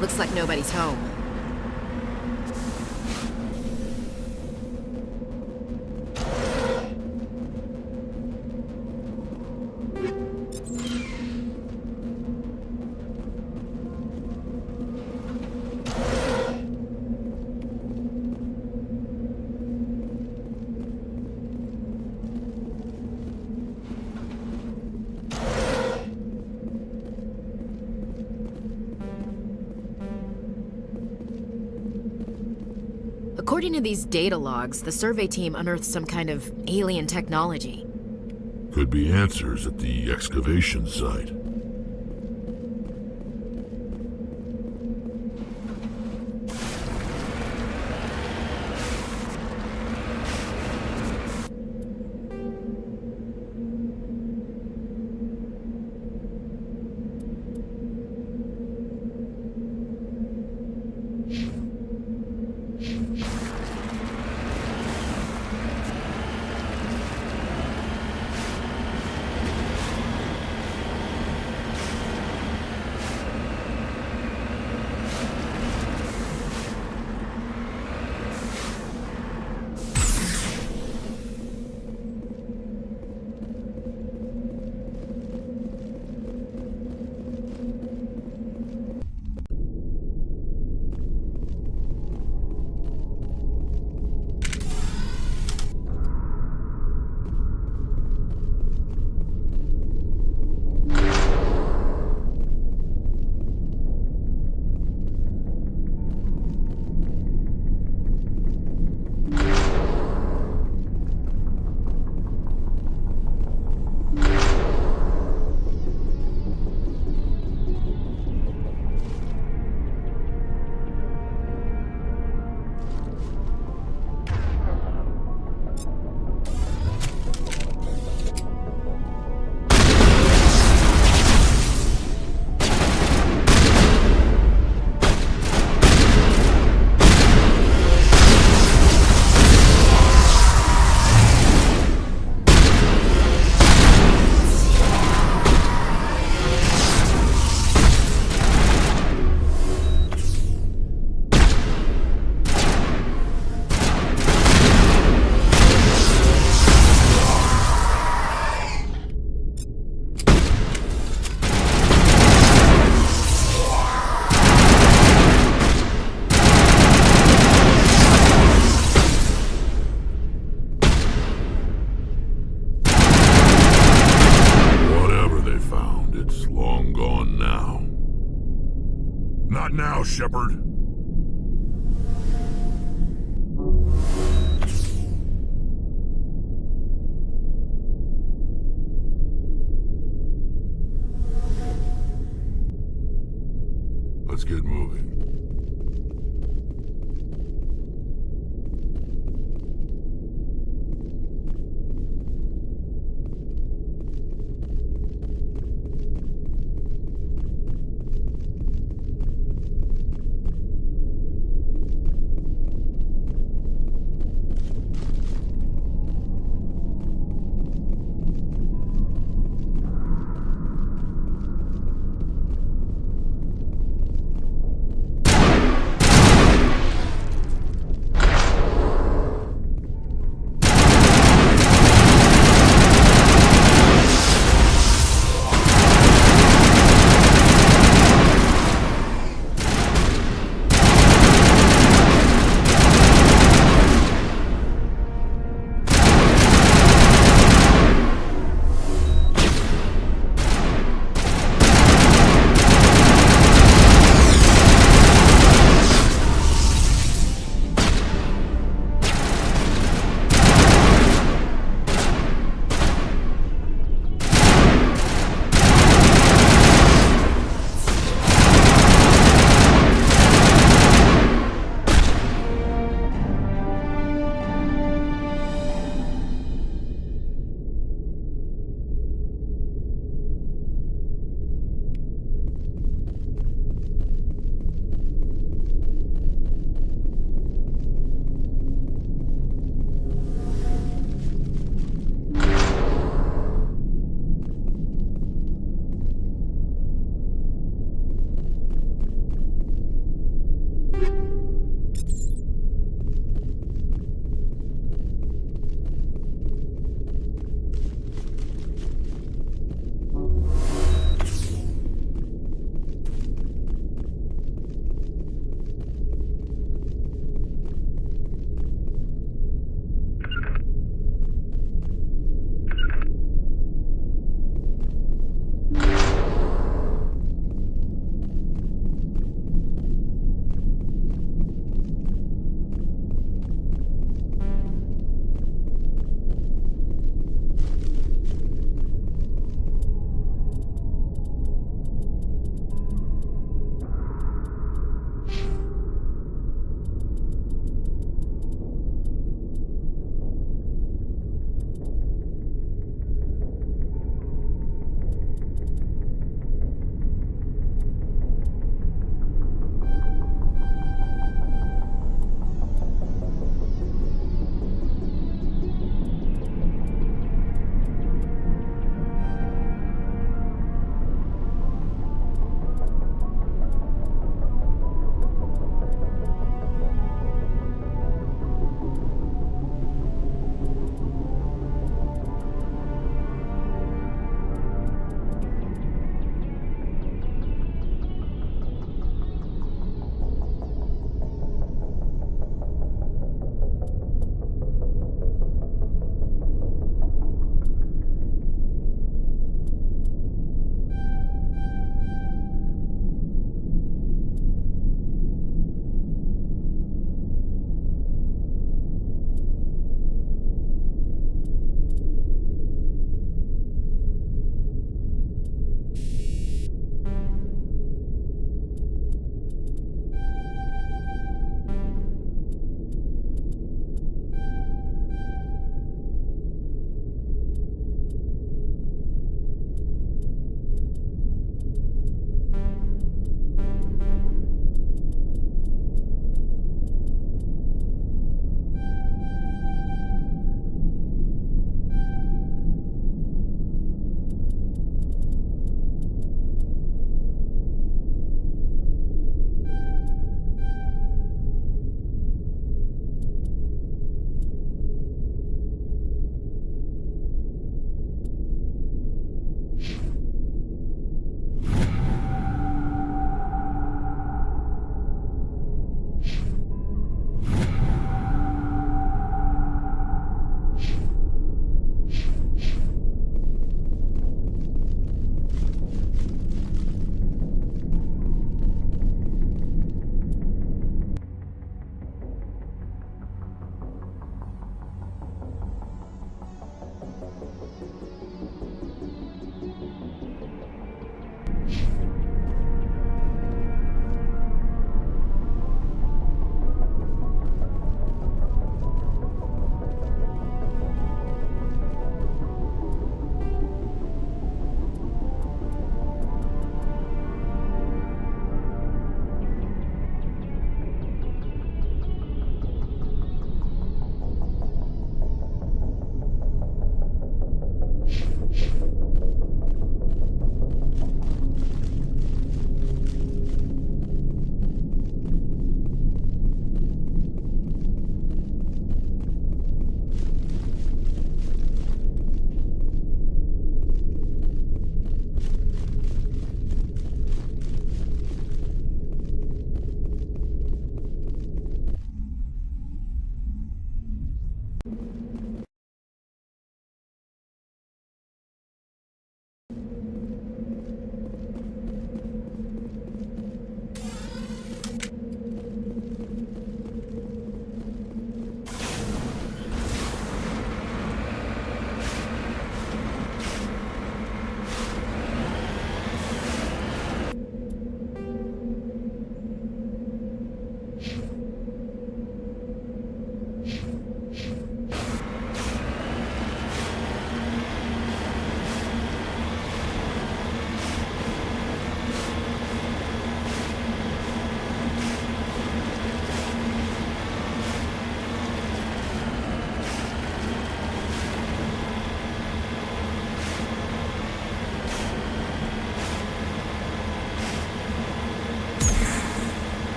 S6: Looks like nobody's home. According to these data logs, the survey team unearthed some kind of alien technology.
S9: Could be answers at the excavation site. Not now, Shepard. Let's get moving.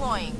S6: Deploying.